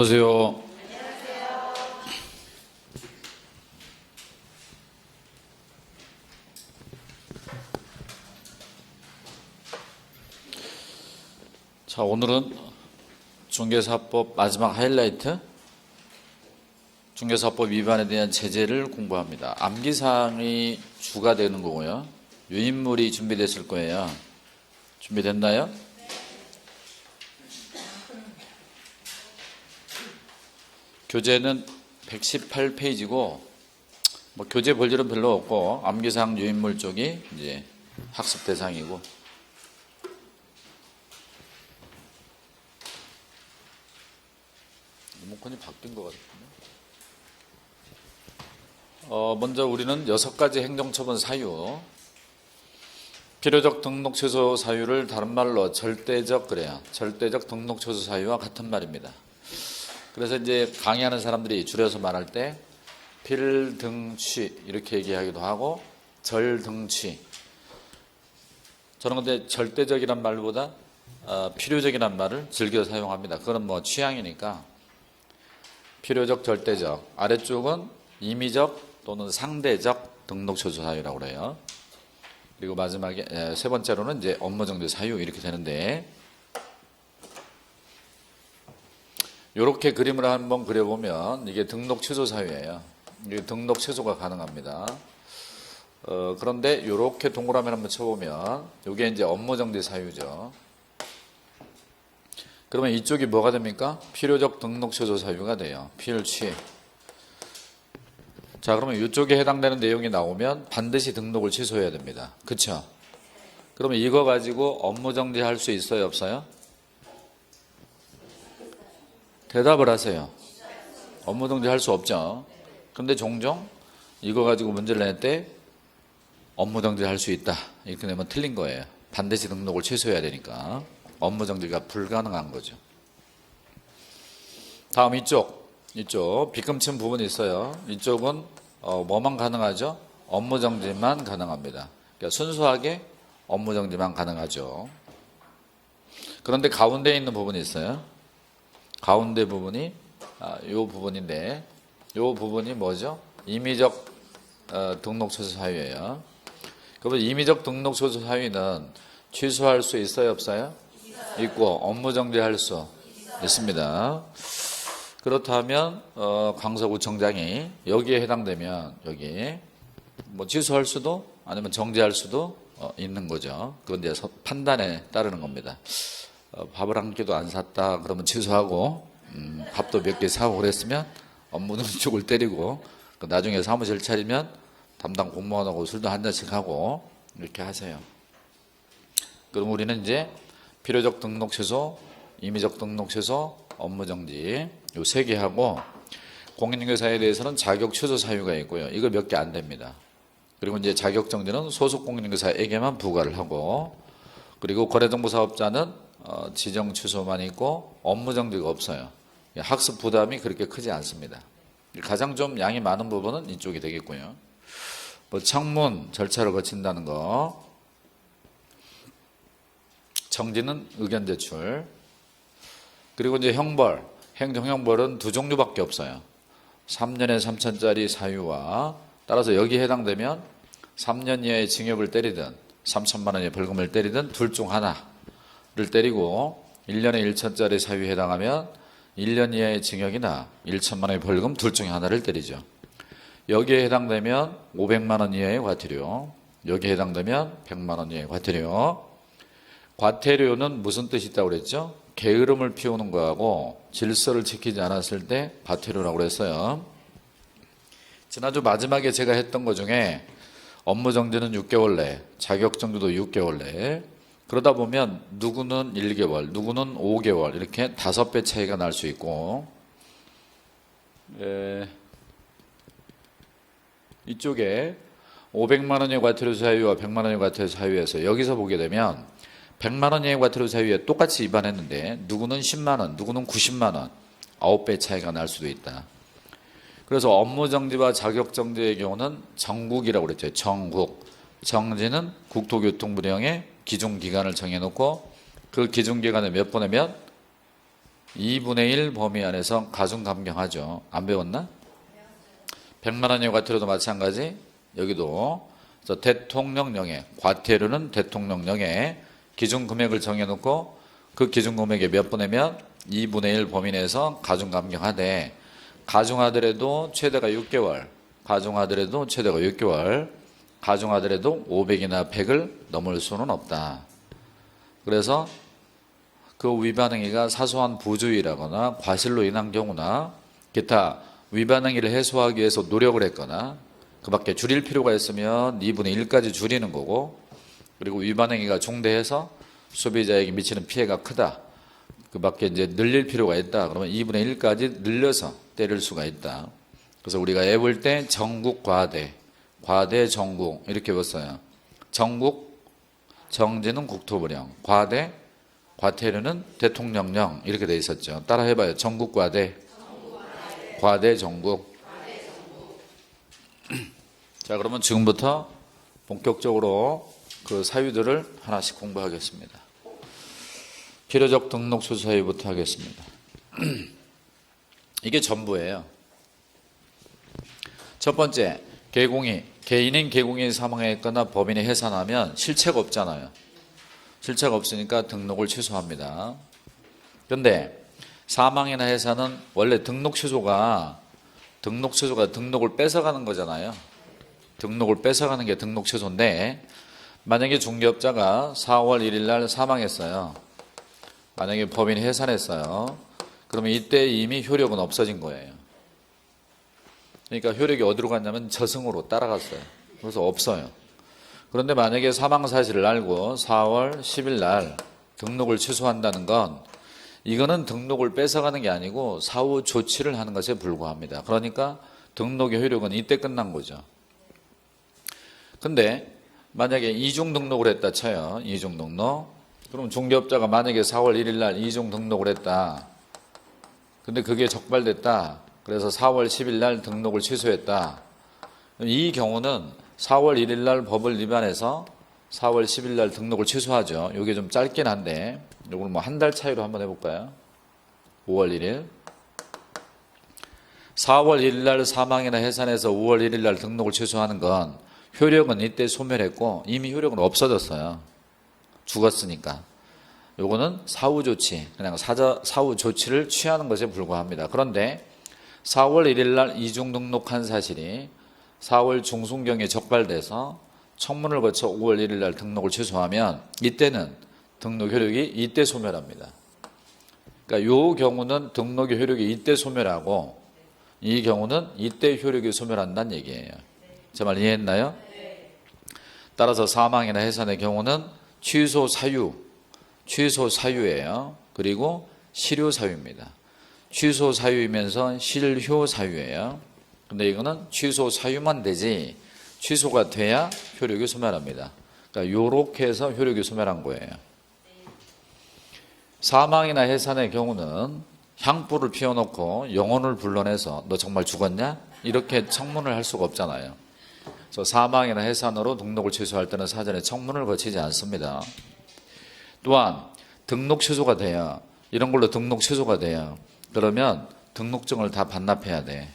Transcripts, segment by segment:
안녕하세요. 자, 오늘은 중개사법 마지막 하이라이트, 중개사법 위반에 대한 제재를 공부합니다. 암기사항이 주가 되는 거고요. 유인물이 준비됐을 거예요. 준비됐나요? 교재는 118페이지고 교재 볼 일은 별로 없고 암기사항 유인물 쪽이 이제 학습 대상이고, 리모컨이 바뀐 것 같은데. 먼저 우리는 6가지 행정처분 사유, 필요적 등록 취소 사유를 다른 말로 절대적 그래요. 절대적 등록 취소 사유와 같은 말입니다. 그래서 이제 강의하는 사람들이 줄여서 말할 때 필등취 이렇게 얘기하기도 하고 절등취. 저는 근데 절대적이란 말보다 필요적이란 말을 즐겨 사용합니다. 그건 뭐 취향이니까. 필요적, 절대적. 아래쪽은 임의적 또는 상대적 등록 취소 사유라고 그래요. 그리고 마지막에 세 번째로는 이제 업무정지 사유 이렇게 되는데, 이렇게 그림을 한번 그려보면 이게 등록 취소 사유예요. 이게 등록 취소가 가능합니다. 그런데 이렇게 동그라미 한번 쳐보면 이게 이제 업무정지 사유죠. 그러면 이쪽이 뭐가 됩니까? 필요적 등록 취소 사유가 돼요. 필취. 자, 그러면 이쪽에 해당되는 내용이 나오면 반드시 등록을 취소해야 됩니다. 그쵸? 그러면 이거 가지고 업무정지 할 수 있어요, 없어요? 대답을 하세요. 업무정지 할 수 없죠. 근데 종종 이거 가지고 문제를 낼 때 업무정지 할 수 있다 이렇게 내면 틀린 거예요. 반드시 등록을 취소해야 되니까 업무정지가 불가능한 거죠. 다음 이쪽 빗금친 부분이 있어요. 이쪽은 뭐만 가능하죠? 업무정지만 가능합니다. 그러니까 순수하게 업무정지만 가능하죠. 그런데 가운데에 있는 부분이 있어요. 가운데 부분이 이 부분인데, 이 부분이 뭐죠? 임의적 등록 취소 사유예요. 그러면 임의적 등록 취소 사유는 취소할 수 있어요, 없어요? 있고 업무정지할 수 있습니다. 그렇다면 강서구청장이 여기에 해당되면 여기 뭐 취소할 수도 아니면 정지할 수도 있는 거죠. 그건 이제 판단에 따르는 겁니다. 밥을 한 끼도 안 샀다 그러면 취소하고, 밥도 몇 개 사고 그랬으면 업무정지 쪽을 때리고, 나중에 사무실 차리면 담당 공무원하고 술도 한 잔씩 하고 이렇게 하세요. 그럼 우리는 이제 필요적 등록 취소, 임의적 등록 취소, 업무정지 요 3개 하고, 공인중개사에 대해서는 자격 취소 사유가 있고요. 이거 몇 개 안 됩니다. 그리고 이제 자격정지는 소속 공인중개사에게만 부과를 하고, 그리고 거래정보사업자는 지정 취소만 있고 업무정지가 없어요. 학습 부담이 그렇게 크지 않습니다. 가장 좀 양이 많은 부분은 이쪽이 되겠고요. 뭐 청문 절차를 거친다는 거, 정지는 의견 제출, 그리고 이제 형벌, 행정형벌은 2종류밖에 없어요. 3년에 3천짜리 사유와, 따라서 여기에 해당되면 3년 이하의 징역을 때리든 3천만 원의 벌금을 때리든 둘 중 하나를 때리고, 1년에 1천짜리 사유에 해당하면 1년 이하의 징역이나 1천만 원의 벌금 둘 중에 하나를 때리죠. 여기에 해당되면 500만 원 이하의 과태료, 여기에 해당되면 100만 원 이하의 과태료. 과태료는 무슨 뜻이 있다고 그랬죠? 게으름을 피우는 거하고 질서를 지키지 않았을 때 과태료라고 그랬어요. 지난주 마지막에 제가 했던 것 중에 업무정지는 6개월 내, 자격정지도 6개월 내, 그러다 보면 누구는 1개월, 누구는 5개월 이렇게 5배 차이가 날 수 있고, 이쪽에 500만 원의 과태료 사유와 100만 원의 과태료 사유에서 여기서 보게 되면 100만 원의 과태료 사유에 똑같이 위반했는데 누구는 10만 원, 누구는 90만 원, 9배 차이가 날 수도 있다. 그래서 업무정지와 자격정지의 경우는 정국이라고 그랬죠. 정국. 정지는 국토교통부령에 기준기간을 정해놓고 그 기준기간에 몇 번이면 2분의 1 범위 안에서 가중감경하죠. 안 배웠나? 100만 원의 과태료도 마찬가지. 여기도 그래서 대통령령에 과태료는 대통령령에 기준 금액을 정해놓고 그 기준 금액의 몇 분의 2분의 1 범위 내에서 가중감경하되 가중하더라도 최대가 6개월, 가중하더라도 최대가 6개월, 가중하더라도 500이나 100을 넘을 수는 없다. 그래서 그 위반 행위가 사소한 부주의라거나 과실로 인한 경우나 기타 위반 행위를 해소하기 위해서 노력을 했거나 그 밖에 줄일 필요가 있으면 2분의 1까지 줄이는 거고, 그리고 위반 행위가 중대해서 소비자에게 미치는 피해가 크다. 그 밖에 이제 늘릴 필요가 있다. 그러면 2분의 1까지 늘려서 때릴 수가 있다. 그래서 우리가 외울 때 정국 과대, 과대 정국 이렇게 외웠어요. 정국, 정지는 국토부령, 과대, 과태료는 대통령령 이렇게 돼 있었죠. 따라 해봐요. 정국 과대, 과대 정국. 자, 그러면 지금부터 본격적으로 그 사유들을 하나씩 공부하겠습니다. 필요적 등록 수수 사유부터 하겠습니다. 이게 전부예요. 첫 번째, 개인인 개공이 사망했거나 법인이 해산하면 실체가 없잖아요. 실체가 없으니까 등록을 취소합니다. 그런데 사망이나 해산은 원래 등록 취소가 등록을 뺏어가는 거잖아요. 등록을 뺏어가는 게 등록 취소인데, 만약에 중개업자가 4월 1일 날 사망했어요. 만약에 법인이 해산했어요. 그러면 이때 이미 효력은 없어진 거예요. 그러니까 효력이 어디로 갔냐면 저승으로 따라갔어요. 그래서 없어요. 그런데 만약에 사망 사실을 알고 4월 10일 날 등록을 취소한다는 건 이거는 등록을 뺏어가는 게 아니고 사후 조치를 하는 것에 불과합니다. 그러니까 등록의 효력은 이때 끝난 거죠. 근데 만약에 이중 등록을 했다 쳐요. 이중 등록. 그럼 중개업자가 만약에 4월 1일 날 이중 등록을 했다. 근데 그게 적발됐다. 그래서 4월 10일 날 등록을 취소했다. 이 경우는 4월 1일 날 법을 위반해서 4월 10일 날 등록을 취소하죠. 이게 좀 짧긴 한데 이걸 뭐 한 달 차이로 한번 해볼까요? 5월 1일. 4월 1일 날 사망이나 해산해서 5월 1일 날 등록을 취소하는 건 효력은 이때 소멸했고 이미 효력은 없어졌어요. 죽었으니까. 요거는 사후 조치, 그냥 사후 조치를 취하는 것에 불과합니다. 그런데 4월 1일 날 이중 등록한 사실이 4월 중순경에 적발돼서 청문을 거쳐 5월 1일 날 등록을 취소하면 이때는 등록 효력이 이때 소멸합니다. 그러니까 요 경우는 등록의 효력이 이때 소멸하고 이 경우는 이때 효력이 소멸한다는 얘기예요. 제 말 이해했나요? 따라서 사망이나 해산의 경우는 취소 사유예요. 그리고 실효 사유입니다. 취소 사유이면서 실효 사유예요. 근데 이거는 취소 사유만 되지 취소가 돼야 효력이 소멸합니다. 그러니까 요렇게 해서 효력이 소멸한 거예요. 사망이나 해산의 경우는 향불을 피워놓고 영혼을 불러내서 너 정말 죽었냐? 이렇게 청문을 할 수가 없잖아요. 그래서 사망이나 해산으로 등록을 취소할 때는 사전에 청문을 거치지 않습니다. 또한 등록 취소가 돼요. 이런 걸로 등록 취소가 돼요. 그러면 등록증을 다 반납해야 돼.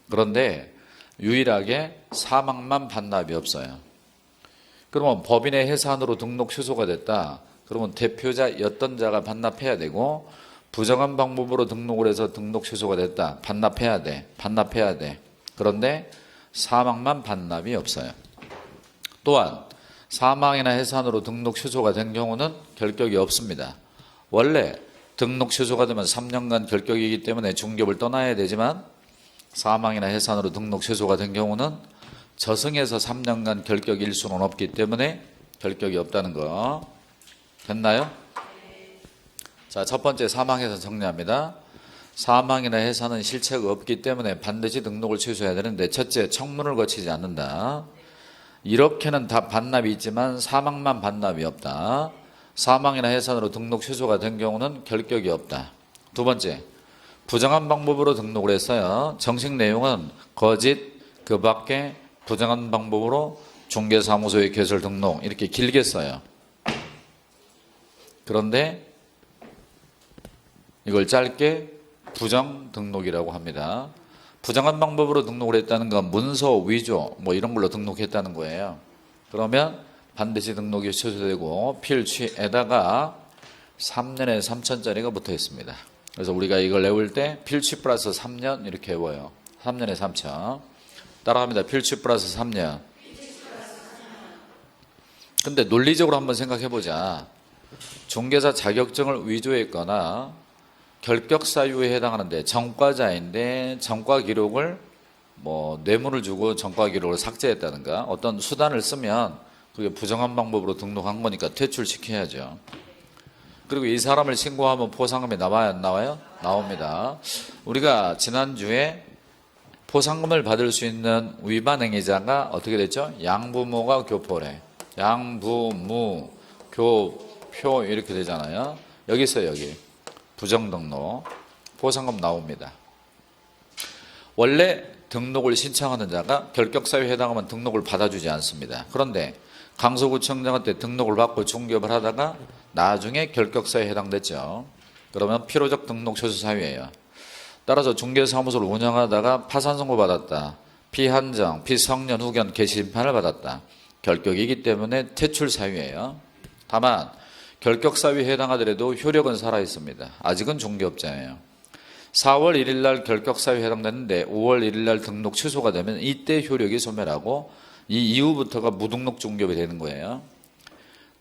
그런데 유일하게 사망만 반납이 없어요. 그러면 법인의 해산으로 등록 취소가 됐다. 그러면 대표자였던 자가 반납해야 되고 부정한 방법으로 등록을 해서 등록 취소가 됐다. 반납해야 돼. 그런데 사망만 반납이 없어요. 또한 사망이나 해산으로 등록 취소가 된 경우는 결격이 없습니다. 원래 등록 취소가 되면 3년간 결격이기 때문에 중개업을 떠나야 되지만 사망이나 해산으로 등록 취소가 된 경우는 저승에서 3년간 결격일 수는 없기 때문에 결격이 없다는 거 됐나요? 자, 첫 번째 사망해산 정리합니다. 사망이나 해산은 실체가 없기 때문에 반드시 등록을 취소해야 되는데 첫째, 청문을 거치지 않는다. 이렇게는 다 반납이 있지만 사망만 반납이 없다. 사망이나 해산으로 등록 취소가 된 경우는 결격이 없다. 두 번째, 부정한 방법으로 등록을 했어요. 정식 내용은 거짓, 그 밖에 부정한 방법으로 중개사무소에 개설 등록 이렇게 길게 써요. 그런데 이걸 짧게 부정 등록이라고 합니다. 부정한 방법으로 등록을 했다는 건 문서 위조 뭐 이런 걸로 등록했다는 거예요. 그러면 반드시 등록이 취소되고 필취에다가 3년에 3천짜리가 붙어 있습니다. 그래서 우리가 이걸 외울 때 필취 플러스 3년 이렇게 외워요. 3년에 3천. 따라합니다. 필취 플러스 3년. 근데 논리적으로 한번 생각해 보자. 중개사 자격증을 위조했거나 결격 사유에 해당하는데 전과자인데 전과 기록을 뭐 뇌물을 주고 전과 기록을 삭제했다든가 어떤 수단을 쓰면 그게 부정한 방법으로 등록한 거니까 퇴출시켜야죠. 그리고 이 사람을 신고하면 포상금이 나와요, 안 나와요? 나옵니다. 우리가 지난주에 포상금을 받을 수 있는 위반 행위자가 어떻게 됐죠? 양부모가 교포래. 양부무 교표 이렇게 되잖아요. 여기 있어요, 여기. 부정등록. 포상금 나옵니다. 원래 등록을 신청하는 자가 결격사유에 해당하면 등록을 받아주지 않습니다. 그런데 강서구청장한테 등록을 받고 중개업을 하다가 나중에 결격사유에 해당됐죠. 그러면 필요적 등록 취소 사유예요. 따라서 중개사무소를 운영하다가 파산 선고 받았다. 피한정, 피성년 후견 개시심판을 받았다. 결격이기 때문에 퇴출 사유예요. 다만 결격 사유에 해당하더라도 효력은 살아있습니다. 아직은 중개업자예요. 4월 1일 날 결격 사유에 해당됐는데 5월 1일 날 등록 취소가 되면 이때 효력이 소멸하고 이 이후부터가 무등록 중개업이 되는 거예요.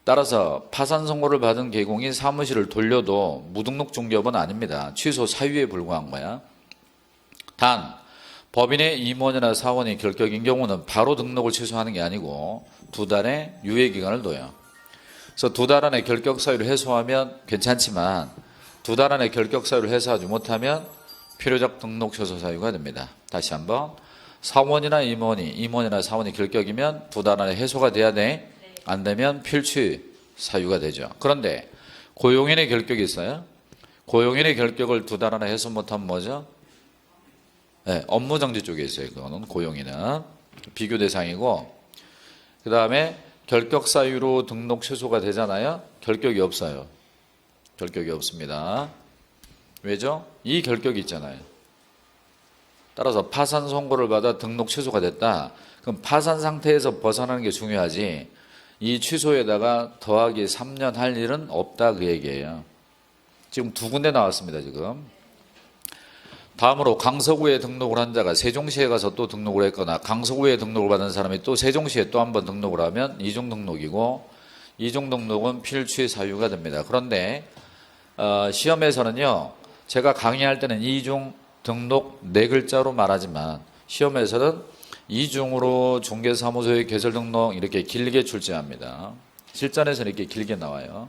따라서 파산 선고를 받은 개공이 사무실을 돌려도 무등록 중개업은 아닙니다. 취소 사유에 불과한 거야. 단 법인의 임원이나 사원이 결격인 경우는 바로 등록을 취소하는 게 아니고 2달의 유예기간을 둬요. 그래서 2달 안에 결격 사유를 해소하면 괜찮지만 2달 안에 결격 사유를 해소하지 못하면 필요적 등록 취소 사유가 됩니다. 다시 한번 사원이나 임원이나 사원이 결격이면 2달 안에 해소가 돼야 돼. 안 되면 필취 사유가 되죠. 그런데 고용인의 결격이 있어요. 고용인의 결격을 2달 안에 해소 못하면 뭐죠? 네, 업무정지 쪽에 있어요. 그거는 고용인은 비교 대상이고, 그 다음에 결격 사유로 등록 취소가 되잖아요. 결격이 없어요. 결격이 없습니다. 왜죠? 이 결격이 있잖아요. 따라서 파산 선고를 받아 등록 취소가 됐다. 그럼 파산 상태에서 벗어나는 게 중요하지. 이 취소에다가 더하기 3년 할 일은 없다 그 얘기예요. 지금 2군데 나왔습니다. 지금. 다음으로 강서구에 등록을 한 자가 세종시에 가서 또 등록을 했거나 강서구에 등록을 받은 사람이 또 세종시에 또 한 번 등록을 하면 이중 등록이고 이중 등록은 필취 사유가 됩니다. 그런데 시험에서는요. 제가 강의할 때는 이중 등록 4글자로 말하지만 시험에서는 이중으로 중개사무소의 개설 등록 이렇게 길게 출제합니다. 실전에서는 이렇게 길게 나와요.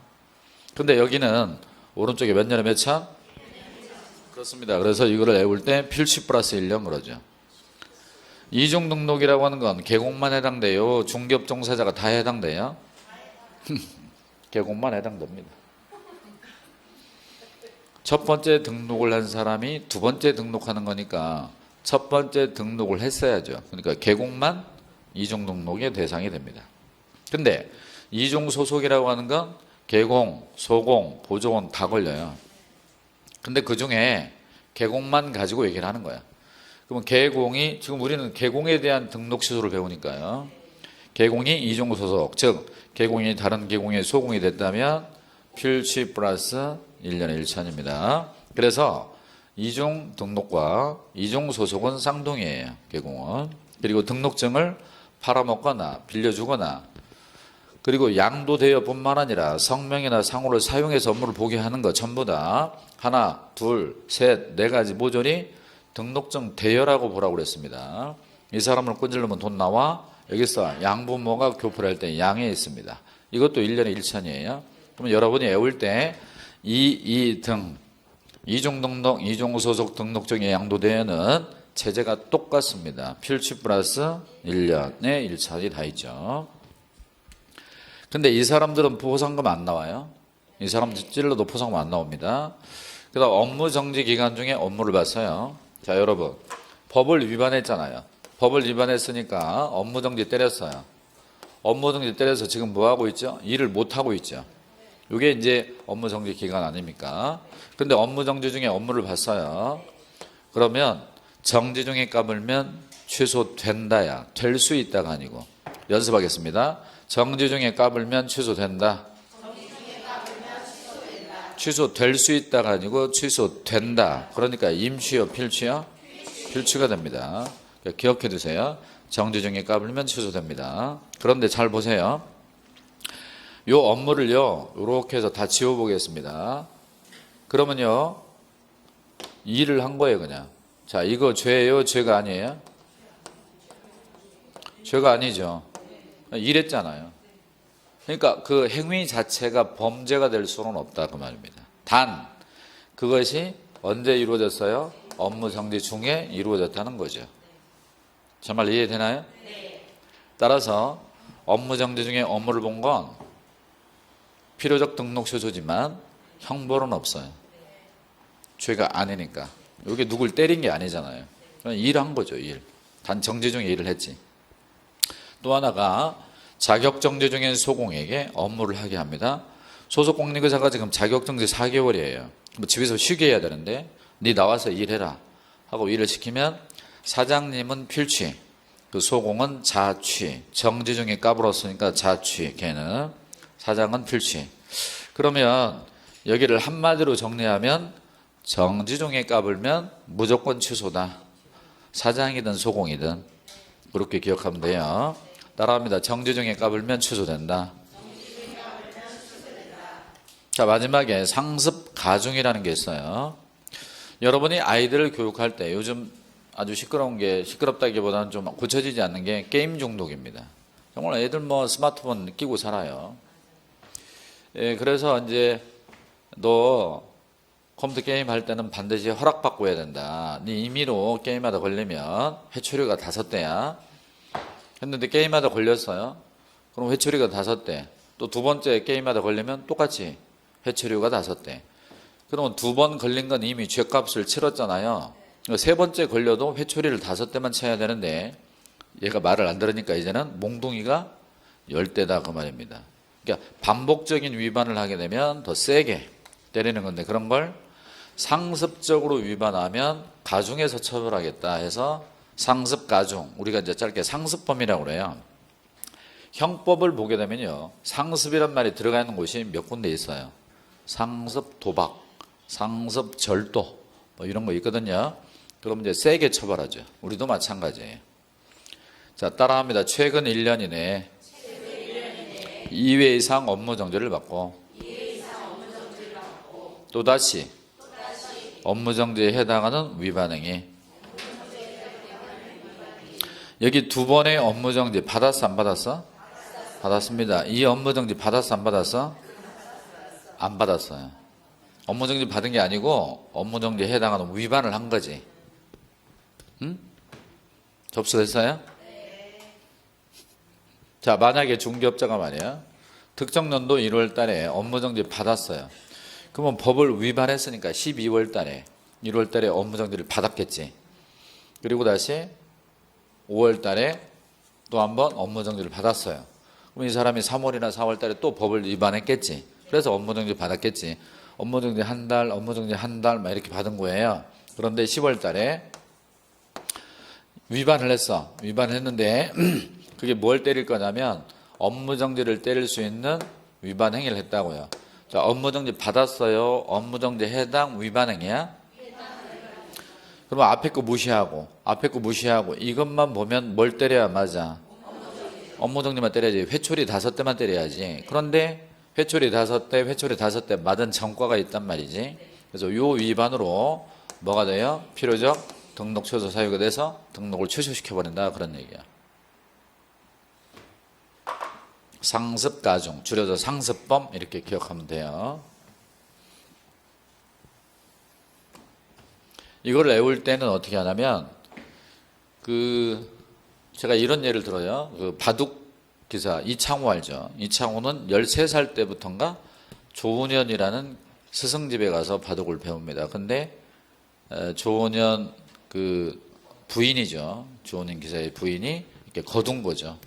근데 여기는 오른쪽에 몇 년에 몇 차? 그렇습니다. 그래서 이거를 외울 때 필취 플러스 1년 그러죠. 이중 등록이라고 하는 건 개공만 해당돼요. 중개업 종사자가 다 해당돼요? 개공만 해당됩니다. 첫 번째 등록을 한 사람이 두 번째 등록하는 거니까 첫 번째 등록을 했어야죠. 그러니까 개공만 이중 등록의 대상이 됩니다. 근데 이중 소속이라고 하는 건 개공, 소공, 보조공 다 걸려요. 근데 그 중에 개공만 가지고 얘기를 하는 거야. 그러면 개공이, 지금 우리는 개공에 대한 등록 취소를 배우니까요. 개공이 이중 소속, 즉 개공이 다른 개공의 소공이 됐다면 필취 플러스 1년의 1천입니다. 그래서 이중 등록과 이중 소속은 쌍둥이에요. 개공은. 그리고 등록증을 팔아먹거나 빌려주거나 그리고 양도대여 뿐만 아니라 성명이나 상호를 사용해서 업무를 보게 하는 것 전부 다 하나, 둘, 셋, 4가지 모조리 등록증 대여라고 보라고 그랬습니다. 이 사람을 꼰질르면 돈 나와? 여기서 양부모가 교포를 할 때 양에 있습니다. 이것도 1년에 1천이에요. 그러면 여러분이 외울 때 이중 등록, 이중 소속 등록증의 양도대여는 체제가 똑같습니다. 필취 플러스 1년에 1천이 다 있죠. 근데 이 사람들은 포상금 안 나와요. 이 사람들 찔러도 포상금 안 나옵니다. 그 다음 업무 정지 기간 중에 업무를 봤어요. 자, 여러분. 법을 위반했잖아요. 법을 위반했으니까 업무 정지 때렸어요. 업무 정지 때려서 지금 뭐 하고 있죠? 일을 못 하고 있죠. 이게 이제 업무 정지 기간 아닙니까? 근데 업무 정지 중에 업무를 봤어요. 그러면 정지 중에 까불면 취소된다야. 될 수 있다가 아니고. 연습하겠습니다. 정지 중에 까불면 취소된다. 취소될 수 있다가 아니고 취소된다. 그러니까 임취요, 필취요? 필취가 됩니다. 그러니까 기억해 두세요. 정지 중에 까불면 취소됩니다. 그런데 잘 보세요. 요 업무를요, 이렇게 해서 다 지워보겠습니다. 그러면요, 일을 한 거예요, 그냥. 자, 이거 죄예요, 죄가 아니에요? 죄가 아니죠. 일했잖아요. 그러니까 그 행위 자체가 범죄가 될 수는 없다, 그 말입니다. 단, 그것이 언제 이루어졌어요? 업무 정지 중에 이루어졌다는 거죠. 정말 이해되나요? 따라서 업무 정지 중에 업무를 본 건 필요적 등록 취소지만 형벌은 없어요. 죄가 아니니까. 여기 누굴 때린 게 아니잖아요. 일한 거죠, 일. 단 정지 중에 일을 했지. 또 하나가 자격정지 중인 소공에게 업무를 하게 합니다. 소속 공직의사가 지금 자격정지 4개월이에요. 뭐 집에서 쉬게 해야 되는데 네 나와서 일해라 하고 일을 시키면 사장님은 필취, 그 소공은 자취, 정지 중에 까불었으니까 자취, 걔는 사장은 필취. 그러면 여기를 한마디로 정리하면 정지 중에 까불면 무조건 취소다. 사장이든 소공이든 그렇게 기억하면 돼요. 따라합니다. 정지 중에 까불면 취소된다. 자, 마지막에 상습 가중이라는 게 있어요. 여러분이 아이들을 교육할 때 요즘 아주 시끄러운 게, 시끄럽다기보다는 좀 고쳐지지 않는 게 게임 중독입니다. 정말 애들 뭐 스마트폰 끼고 살아요. 예, 그래서 이제 너 컴퓨터 게임 할 때는 반드시 허락받고 해야 된다. 네 임의로 게임하다 걸리면 회초리가 5대야. 했는데 게임하다 걸렸어요. 그럼 회초리가 5대. 또 두 번째 게임하다 걸리면 똑같이 회초리가 5대. 그러면 2번 걸린 건 이미 죗값을 치렀잖아요. 세 번째 걸려도 회초리를 5대만 쳐야 되는데 얘가 말을 안 들으니까 이제는 몽둥이가 10대다, 그 말입니다. 그러니까 반복적인 위반을 하게 되면 더 세게 때리는 건데, 그런 걸 상습적으로 위반하면 가중해서 처벌하겠다 해서 상습 가중, 우리가 이제 짧게 상습범이라고 그래요. 형법을 보게 되면요, 상습이란 말이 들어가 있는 곳이 몇 군데 있어요. 상습 도박, 상습 절도 뭐 이런 거 있거든요. 그럼 이제 세게 처벌하죠. 우리도 마찬가지예요. 자, 따라합니다. 최근 1년 이내에 2회 이상 업무 정지를 받고 또다시 업무 정지에 해당하는 위반 행위. 여기 2번의 업무 정지 받았어, 안 받았어? 받았습니다. 이 업무 정지 받았어, 안 받았어? 안 받았어요. 업무 정지 받은 게 아니고 업무 정지에 해당하는 위반을 한 거지. 응? 접수됐어요? 자, 만약에 중개업자가 말이야, 특정 연도 1월 달에 업무 정지 받았어요. 그러면 법을 위반했으니까 12월 달에 1월 달에 업무 정지를 받았겠지. 그리고 다시 5월 달에 또 한 번 업무 정지를 받았어요. 그럼 이 사람이 3월이나 4월 달에 또 법을 위반했겠지. 그래서 업무 정지 받았겠지. 업무 정지 한 달, 업무 정지 한 달 막 이렇게 받은 거예요. 그런데 10월 달에 위반을 했어. 위반을 했는데 그게 뭘 때릴 거냐면 업무 정지를 때릴 수 있는 위반 행위를 했다고요. 자, 업무 정지 받았어요. 업무 정지 해당 위반 행위야? 그럼 앞에 거 무시하고 이것만 보면 뭘 때려야 맞아? 업무 정지만 때려야지. 회초리 5대만 때려야지. 그런데 회초리 5대 맞은 전과가 있단 말이지. 그래서 요 위반으로 뭐가 돼요? 필요적 등록 취소 사유가 돼서 등록을 취소시켜버린다, 그런 얘기야. 상습 가중, 줄여서 상습범, 이렇게 기억하면 돼요. 이걸 외울 때는 어떻게 하냐면, 제가 이런 예를 들어요. 바둑 기사 이창호 알죠? 이창호는 13살 때부터인가 조은현이라는 스승집에 가서 바둑을 배웁니다. 근데 조은현 부인이죠. 조은현 기사의 부인이 이렇게 거둔 거죠.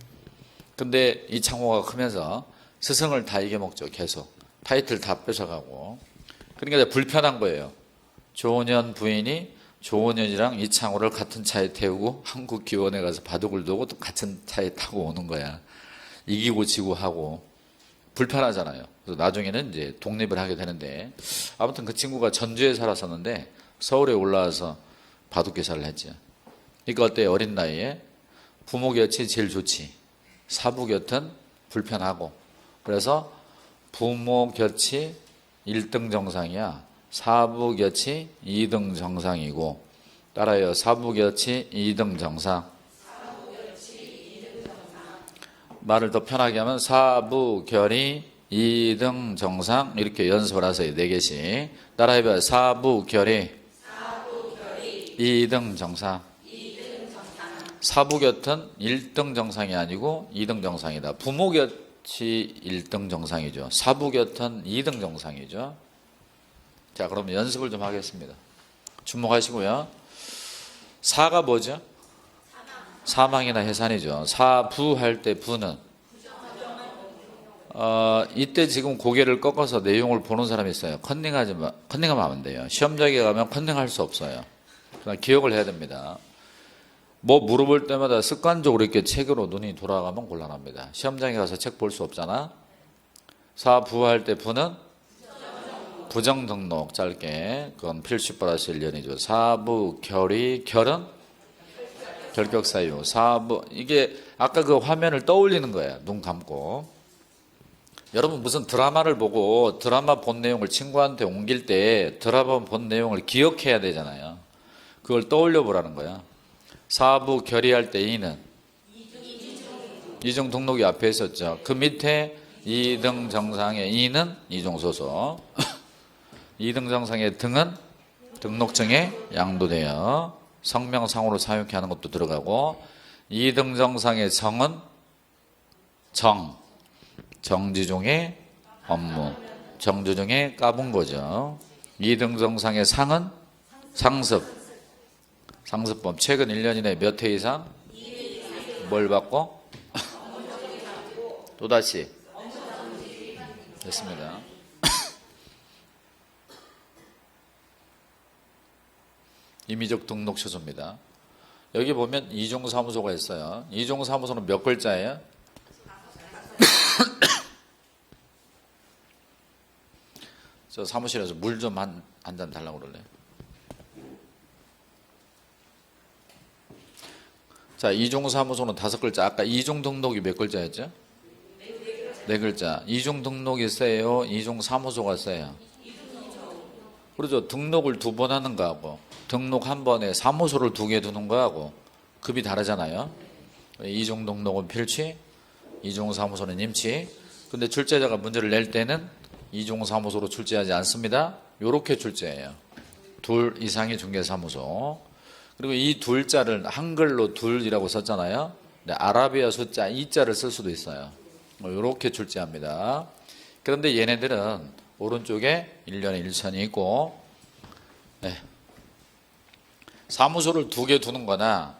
근데 이창호가 크면서 스승을 다 이겨먹죠, 계속. 타이틀 다 뺏어가고. 그러니까 이제 불편한 거예요. 조은현 부인이 조은현이랑 이창호를 같은 차에 태우고 한국기원에 가서 바둑을 두고 또 같은 차에 타고 오는 거야. 이기고 지고 하고 불편하잖아요. 그래서 나중에는 이제 독립을 하게 되는데, 아무튼 그 친구가 전주에 살았었는데 서울에 올라와서 바둑 계사를 했죠. 그러니까 어때요? 어린 나이에 부모 곁이 제일 좋지. 사부 곁은 불편하고. 그래서 부모 곁이 1등 정상이야. 사부 곁이 2등 정상이고. 따라요. 사부 곁이 2등 정상. 말을 더 편하게 하면 사부 결이 2등 정상, 이렇게 연습을 하세요. 4개씩. 따라해봐요. 사부 결이 2등 정상. 사부 곁은 1등 정상이 아니고 2등 정상이다. 부모 곁이 1등 정상이죠. 사부 곁은 2등 정상이죠. 자, 그럼 연습을 좀 하겠습니다. 주목하시고요. 사가 뭐죠? 사망이나 해산이죠. 사부 할 때 부는 이때 지금 고개를 꺾어서 내용을 보는 사람이 있어요. 컨닝하면 안 돼요. 시험장에 가면 컨닝할 수 없어요. 그냥 기억을 해야 됩니다. 뭐 물어볼 때마다 습관적으로 이렇게 책으로 눈이 돌아가면 곤란합니다. 시험장에 가서 책 볼 수 없잖아. 사부 할 때 부는 부정 등록, 짧게. 그건 필수 플러스 1년이죠. 사부 결이, 결은 결격사유. 사부, 이게 아까 그 화면을 떠올리는 거예요. 눈 감고. 여러분 무슨 드라마를 보고 드라마 본 내용을 친구한테 옮길 때 드라마 본 내용을 기억해야 되잖아요. 그걸 떠올려 보라는 거야. 사부 결의할 때 이는 이중 등록이 앞에 있었죠. 그 밑에 2등 정상의 이는 이중소소. 2등 정상의 등은 등록증에 양도되어 성명상으로 사용케 하는 것도 들어가고, 2등 정상의 정은 정지중의 업무, 정지중의 까본 거죠. 2등 정상의 상은 상습법. 최근 1년 이내에 몇 회 이상? 뭘 받고? 또다시 됐습니다. 임의적 등록 취소입니다. 여기 보면 이종사무소가 있어요. 이종사무소는 몇 글자예요? 저 사무실에서 물 좀 한 잔 달라고 그럴래요? 자, 이종사무소는 5글자. 아까 이종등록이 몇 글자였죠? 4글자. 이종등록이 세요? 이종사무소가 세요? 그렇죠. 등록을 2번 하는 거하고 등록 한 번에 사무소를 2개 두는 거하고 급이 다르잖아요. 이종등록은 필치, 이종사무소는 임치. 근데 출제자가 문제를 낼 때는 이종사무소로 출제하지 않습니다. 요렇게 출제해요. 2 이상의 중개사무소. 그리고 이 둘자를 한글로 둘이라고 썼잖아요. 근데 아라비아 숫자 2자를 쓸 수도 있어요. 요렇게 출제합니다. 그런데 얘네들은 오른쪽에 1년에 1천이 있고, 네. 사무소를 2개 두는 거나,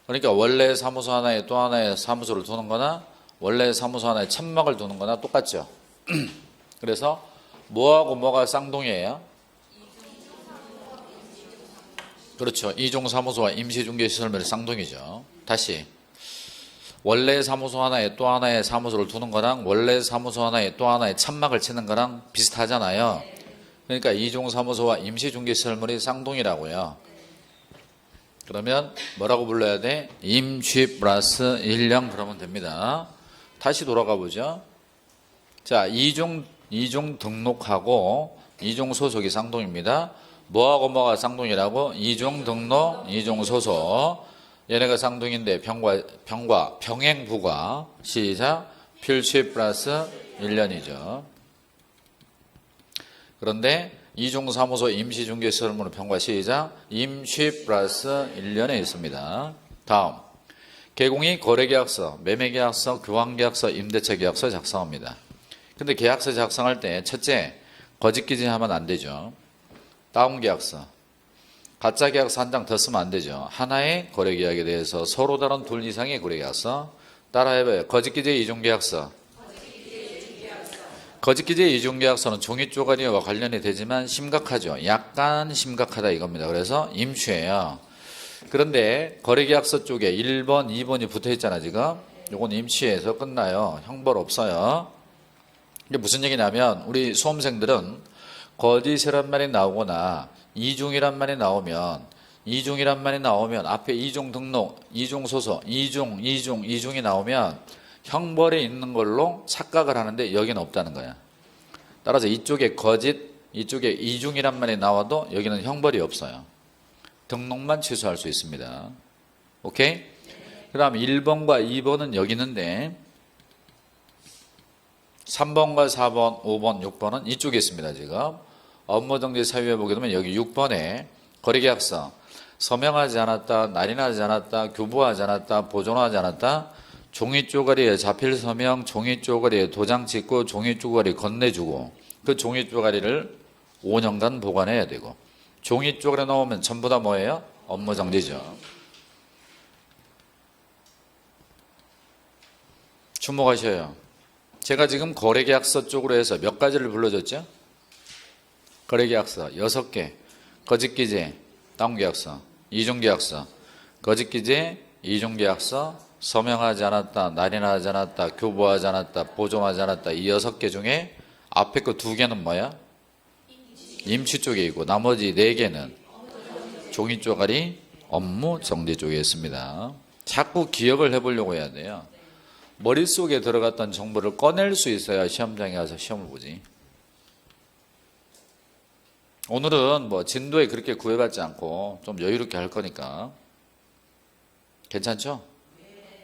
그러니까 원래 사무소 하나에 또 하나의 사무소를 두는 거나, 원래 사무소 하나에 천막을 두는 거나 똑같죠. 그래서 뭐하고 뭐가 쌍둥이에요? 그렇죠. 이종사무소와 임시중개시설물이 쌍둥이죠. 다시. 원래 사무소 하나에 또 하나의 사무소를 두는 거랑 원래 사무소 하나에 또 하나의 천막을 치는 거랑 비슷하잖아요. 그러니까 이종사무소와 임시중개시설물이 쌍둥이라고요. 그러면 뭐라고 불러야 돼? 임시 플러스 1령 그러면 됩니다. 다시 돌아가 보죠. 자, 이종 등록하고 이종 소속이 쌍둥이입니다. 뭐하고 뭐가 쌍둥이라고? 이종 등록, 이종 소속. 얘네가 쌍둥이인데 병행부가 시작 필시 플러스 1년이죠. 그런데 이종사무소 임시중개시설물은 병과 시작 임시 플러스 1년에 있습니다. 다음 개공이 거래계약서, 매매계약서, 교환계약서, 임대차계약서 작성합니다. 근데 계약서 작성할 때 첫째 거짓기재하면 안 되죠. 다운계약서, 가짜 계약서 한 장 더 쓰면 안 되죠. 하나의 거래계약에 대해서 서로 다른 2 이상의 거래계약서. 따라해봐요. 거짓기재 이중계약서, 거짓기재 이중계약서는 종이쪼가리와 관련이 되지만 심각하죠. 약간 심각하다 이겁니다. 그래서 임추예요. 그런데 거래계약서 쪽에 1번, 2번이 붙어있잖아 지금. 요건 임추해서 끝나요. 형벌 없어요. 이게 무슨 얘기냐면 우리 수험생들은 거짓이란 말이 나오거나 이중이란 말이 나오면 앞에 이중 등록, 이중 소소, 이중이 나오면 형벌이 있는 걸로 착각을 하는데 여기는 없다는 거야. 따라서 이쪽에 거짓, 이쪽에 이중이란 말이 나와도 여기는 형벌이 없어요. 등록만 취소할 수 있습니다. 오케이? 그 다음 1번과 2번은 여기 있는데 3번과 4번, 5번, 6번은 이쪽에 있습니다. 지금 업무정지 사유에 보게 되면 여기 6번에 거래계약서 서명하지 않았다, 날인하지 않았다, 교부하지 않았다, 보존하지 않았다, 종이쪼가리에 자필 서명, 종이쪼가리에 도장 찍고 종이쪼가리 건네주고 그 종이쪼가리를 5년간 보관해야 되고 종이쪼가리 나오면 전부 다 뭐예요? 업무정지죠. 주목하셔요. 제가 지금 거래계약서 쪽으로 해서 몇 가지를 불러줬죠? 거래계약서 6개, 거짓기재, 다운계약서, 이중계약서, 거짓기재, 이중계약서, 서명하지 않았다, 날인하지 않았다, 교부하지 않았다, 보존하지 않았다 이 6개 중에 앞에 거 2개는 뭐야? 임취 쪽에 있고 나머지 4개는 종이쪼가리 업무정지 쪽에 있습니다. 자꾸 기억을 해보려고 해야 돼요. 머릿속에 들어갔던 정보를 꺼낼 수 있어야 시험장에 가서 시험을 보지. 오늘은 뭐 진도에 그렇게 구애받지 않고 좀 여유롭게 할 거니까 괜찮죠?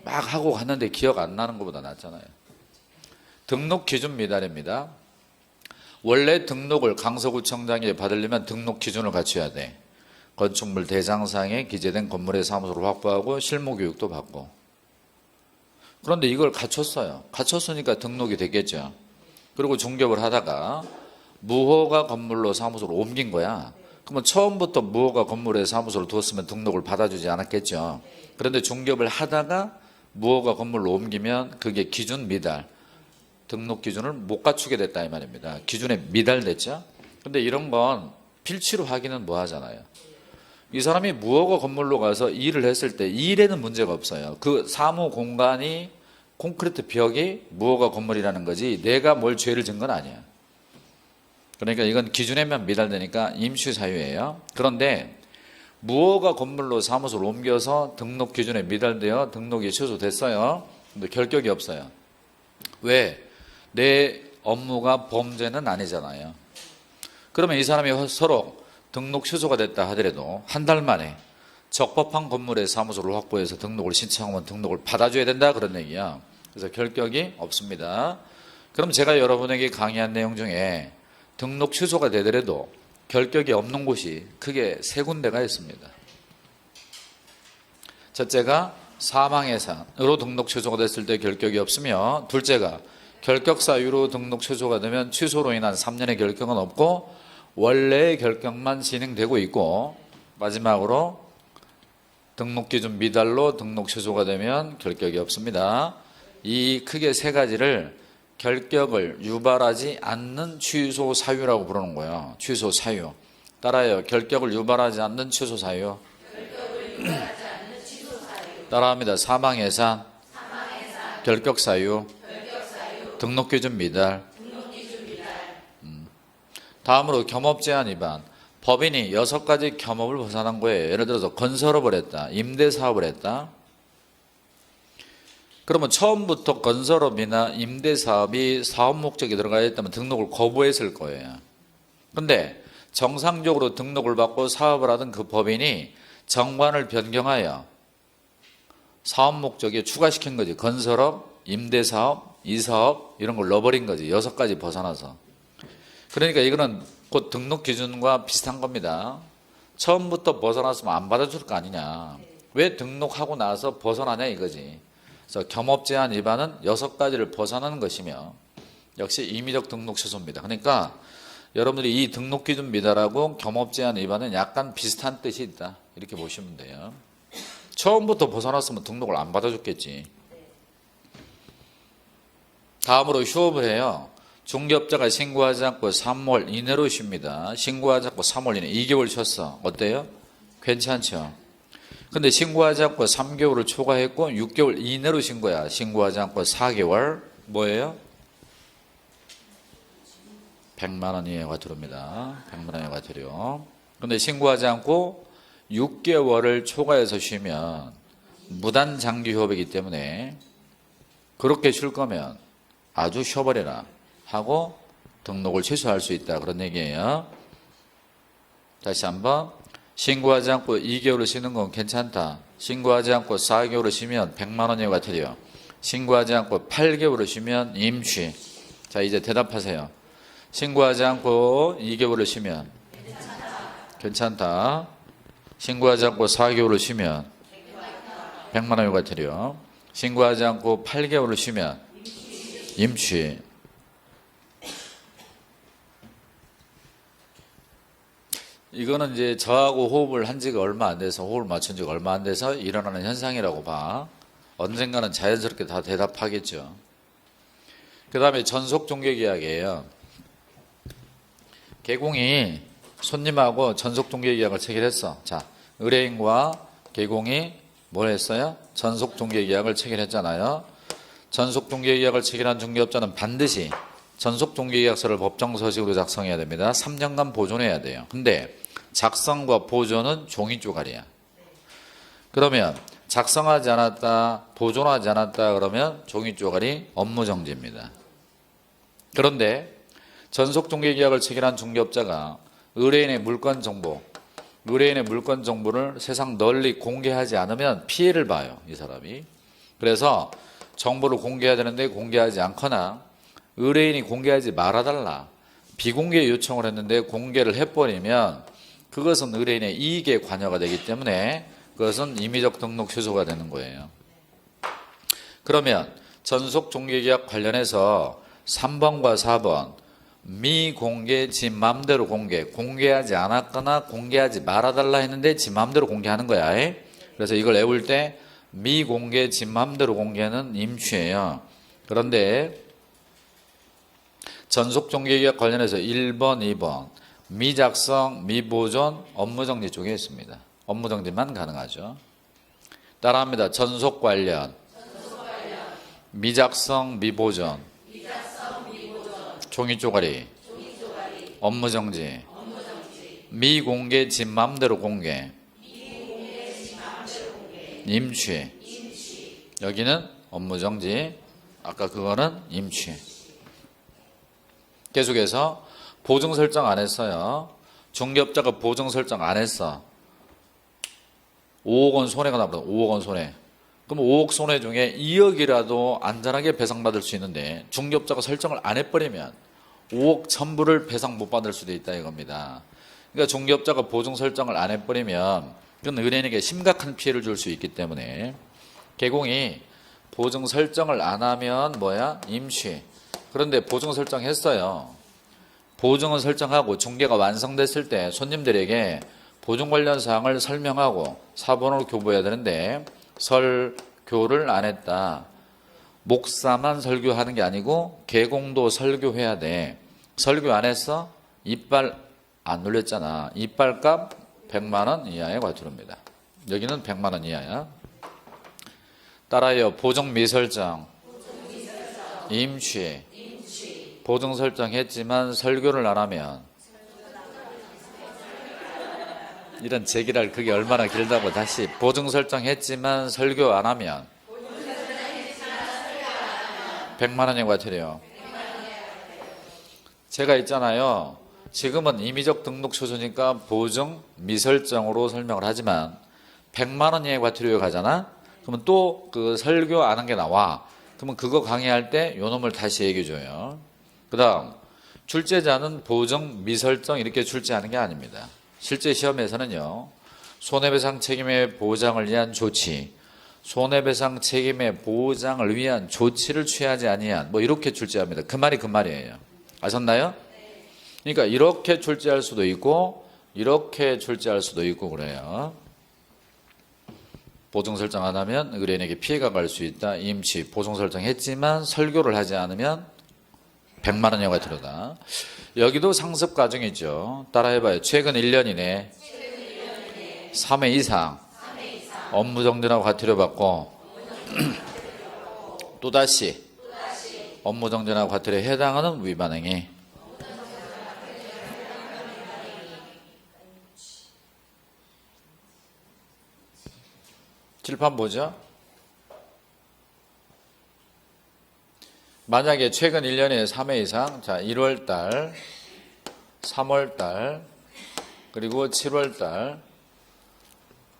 막 하고 갔는데 기억 안 나는 것보다 낫잖아요. 등록 기준 미달입니다. 원래 등록을 강서구청장에 받으려면 등록 기준을 갖춰야 돼. 건축물 대장상에 기재된 건물의 사무소를 확보하고 실무교육도 받고. 그런데 이걸 갖췄어요. 갖췄으니까 등록이 됐겠죠. 그리고 중개업을 하다가 무허가 건물로 사무소를 옮긴 거야. 그러면 처음부터 무허가 건물에 사무소를 두었으면 등록을 받아주지 않았겠죠. 그런데 중개업을 하다가 무허가 건물로 옮기면 그게 기준 미달, 등록 기준을 못 갖추게 됐다 이 말입니다. 기준에 미달됐죠. 근데 이런 건 필치로 하기는 뭐 하잖아요. 이 사람이 무허가 건물로 가서 일을 했을 때 일에는 문제가 없어요. 그 사무 공간이 콘크리트 벽이 무허가 건물이라는 거지 내가 뭘 죄를 진 건 아니야. 그러니까 이건 기준에만 미달되니까 임시 사유예요. 그런데 무허가 건물로 사무소를 옮겨서 등록 기준에 미달되어 등록이 취소됐어요. 근데 결격이 없어요. 왜? 내 업무가 범죄는 아니잖아요. 그러면 이 사람이 서로 등록 취소가 됐다 하더라도 한 달 만에 적법한 건물에 사무소를 확보해서 등록을 신청하면 등록을 받아줘야 된다 그런 얘기야. 그래서 결격이 없습니다. 그럼 제가 여러분에게 강의한 내용 중에 등록 취소가 되더라도 결격이 없는 곳이 크게 3군데가 있습니다. 첫째가 사망해산으로 등록 취소가 됐을 때 결격이 없으며, 둘째가 결격 사유로 등록 취소가 되면 취소로 인한 3년의 결격은 없고 원래의 결격만 진행되고 있고, 마지막으로 등록 기준 미달로 등록 취소가 되면 결격이 없습니다. 이 크게 3가지를 결격을 유발하지 않는 취소 사유라고 부르는 거예요. 취소 사유. 따라해요. 결격을 유발하지 않는 취소 사유. 따라합니다. 사망해산, 결격 사유, 등록 기준 미달. 다음으로 겸업 제한 위반. 법인이 6가지 겸업을 벗어난 거예요. 예를 들어서 건설업을 했다, 임대사업을 했다. 그러면 처음부터 건설업이나 임대사업이 사업 목적이 들어가 있다면 등록을 거부했을 거예요. 그런데 정상적으로 등록을 받고 사업을 하던 그 법인이 정관을 변경하여 사업 목적에 추가시킨 거지. 건설업, 임대사업, 이사업 이런 걸 넣어버린 거지. 6가지 벗어나서. 그러니까 이거는 곧 등록 기준과 비슷한 겁니다. 처음부터 벗어났으면 안 받아줄 거 아니냐. 왜 등록하고 나서 벗어나냐 이거지. 그래서 겸업 제한 위반은 6가지를 벗어나는 것이며 역시 임의적 등록 취소입니다. 그러니까 여러분들이 이 등록 기준 미달하고 겸업 제한 위반은 약간 비슷한 뜻이 있다. 이렇게 보시면 돼요. 처음부터 벗어났으면 등록을 안 받아줬겠지. 다음으로 휴업을 해요. 중개업자가 신고하지 않고 3월 이내로 쉽니다. 신고하지 않고 3월 이내 2개월 쉬었어. 어때요? 괜찮죠? 근데 신고하지 않고 3개월을 초과했고 6개월 이내로 신고야. 신고하지 않고 4개월 뭐예요? 100만 원 이하가 들어옵니다. 100만 원 이하가 들어요. 근데 신고하지 않고 6개월을 초과해서 쉬면 무단 장기 휴업이기 때문에 그렇게 쉴 거면 아주 쉬어버려라 하고 등록을 취소할 수 있다. 그런 얘기예요. 다시 한번 신고하지 않고 2개월을 쉬는 건 괜찮다. 신고하지 않고 4개월을 쉬면 100만 원 이하가 들어요. 신고하지 않고 8개월을 쉬면 임취. 자, 이제 대답하세요. 신고하지 않고 2개월을 쉬면 괜찮다. 신고하지 않고 4개월을 쉬면 100만 원 이하가 들어요. 신고하지 않고 8개월을 쉬면 임취. 이거는 이제 저하고 호흡을 한 지가 얼마 안 돼서, 호흡을 맞춘 지가 얼마 안 돼서 일어나는 현상이라고 봐. 언젠가는 자연스럽게 다 대답하겠죠. 그 다음에 전속 종료계약이에요. 개공이 손님하고 전속 종료계약을 체결했어. 자, 의뢰인과 개공이 뭘 했어요? 전속 종료계약을 체결했잖아요. 전속 종료계약을 체결한 중개업자는 반드시 전속 종료계약서를 법정서식으로 작성해야 됩니다. 3년간 보존해야 돼요. 근데 작성과 보존은 종이 쪼가리야. 그러면 작성하지 않았다, 보존하지 않았다 그러면 종이 쪼가리 업무정지입니다. 그런데 전속 종료계약을 체결한 중개업자가 의뢰인의 물건 정보를 세상 널리 공개하지 않으면 피해를 봐요, 이 사람이. 그래서 정보를 공개해야 되는데 공개하지 않거나 의뢰인이 공개하지 말아달라, 비공개 요청을 했는데 공개를 해버리면 그것은 의뢰인의 이익에 관여가 되기 때문에 그것은 임의적 등록 취소가 되는 거예요. 그러면 전속 종료계약 관련해서 3번과 4번 미공개 지 맘대로 공개하지 않았거나 공개하지 말아달라 했는데 지 맘대로 공개하는 거야. 그래서 이걸 외울 때 미공개 지 맘대로 공개는 임취예요. 그런데 전속 종료계약 관련해서 1번, 2번 미작성, 미보존, 업무정지 쪽에 있습니다. 업무정지만 가능하죠. 따라합니다. 전속 관련, 미작성, 미보존, 종이 쪼가리, 업무정지, 미공개 지 맘대로 공개, 임취. 여기는 업무정지, 아까 그거는 임취. 계속해서 보증 설정 안 했어요. 중개업자가 보증 설정 안 했어. 5억 원 손해가 나버려. 5억 원 손해. 그럼 5억 손해 중에 2억이라도 안전하게 배상받을 수 있는데 중개업자가 설정을 안 해버리면 5억 전부를 배상 못 받을 수도 있다 이겁니다. 그러니까 중개업자가 보증 설정을 안 해버리면 그건 의뢰인에게 심각한 피해를 줄 수 있기 때문에 개공이 보증 설정을 안 하면 뭐야? 임취. 그런데 보증 설정했어요. 보증은 설정하고 중개가 완성됐을 때 손님들에게 보증 관련 사항을 설명하고 사본으로 교부해야 되는데 설교를 안 했다. 목사만 설교하는 게 아니고 개공도 설교해야 돼. 설교 안 했어? 이빨 안 눌렸잖아. 이빨값 100만 원 이하에 과태료입니다. 여기는 100만 원 이하야. 따라요. 보증 미설정, 임취. 보증 설정했지만 설교를 안 하면 이런 제기랄 그게 얼마나 길다고. 다시 보증 설정했지만 설교 안 하면 100만 원이 과태료. 제가 있잖아요. 지금은 임의적 등록 취소니까 보증 미설정으로 설명을 하지만 100만 원 이하의 과태료에 가잖아. 그러면 또 그 설교 안 한 게 나와. 그러면 그거 강의할 때 요 놈을 다시 얘기해 줘요. 그 다음 출제자는 보증 미설정 이렇게 출제하는 게 아닙니다. 실제 시험에서는요. 손해배상 책임의 보장을 위한 조치, 손해배상 책임의 보장을 위한 조치를 취하지 아니한 뭐 이렇게 출제합니다. 그 말이 그 말이에요. 아셨나요? 그러니까 이렇게 출제할 수도 있고 이렇게 출제할 수도 있고 그래요. 보증 설정 안 하면 의뢰인에게 피해가 갈 수 있다. 임취. 보증 설정했지만 설교를 하지 않으면 100만 원 이하 과태료다. 여기도 상습 과정이죠. 따라해봐요. 최근 1년 이내 3회 이상 업무정지나 과태료 받고 또다시 업무정지나 과태료에 해당하는 위반행위. 칠판 보죠. 만약에 최근 1년에 3회 이상, 자, 1월달, 3월달, 그리고 7월달,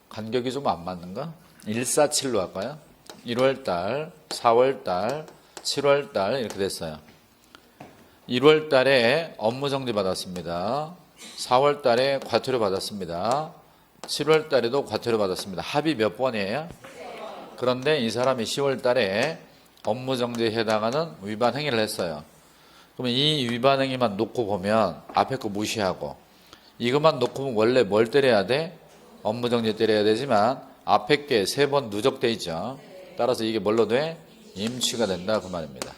간격이 좀 안 맞는가? 147로 할까요? 1월달, 4월달, 7월달, 이렇게 됐어요. 1월달에 업무정지 받았습니다. 4월달에 과태료 받았습니다. 7월달에도 과태료 받았습니다. 합의 몇 번이에요? 그런데 이 사람이 10월달에 업무정지에 해당하는 위반 행위를 했어요. 그러면 이 위반 행위만 놓고 보면 앞에 거 무시하고 이것만 놓고 보면 원래 뭘 때려야 돼? 업무정지 때려야 되지만 앞에 게 3번 누적돼 있죠. 따라서 이게 뭘로 돼? 임취가 된다 그 말입니다.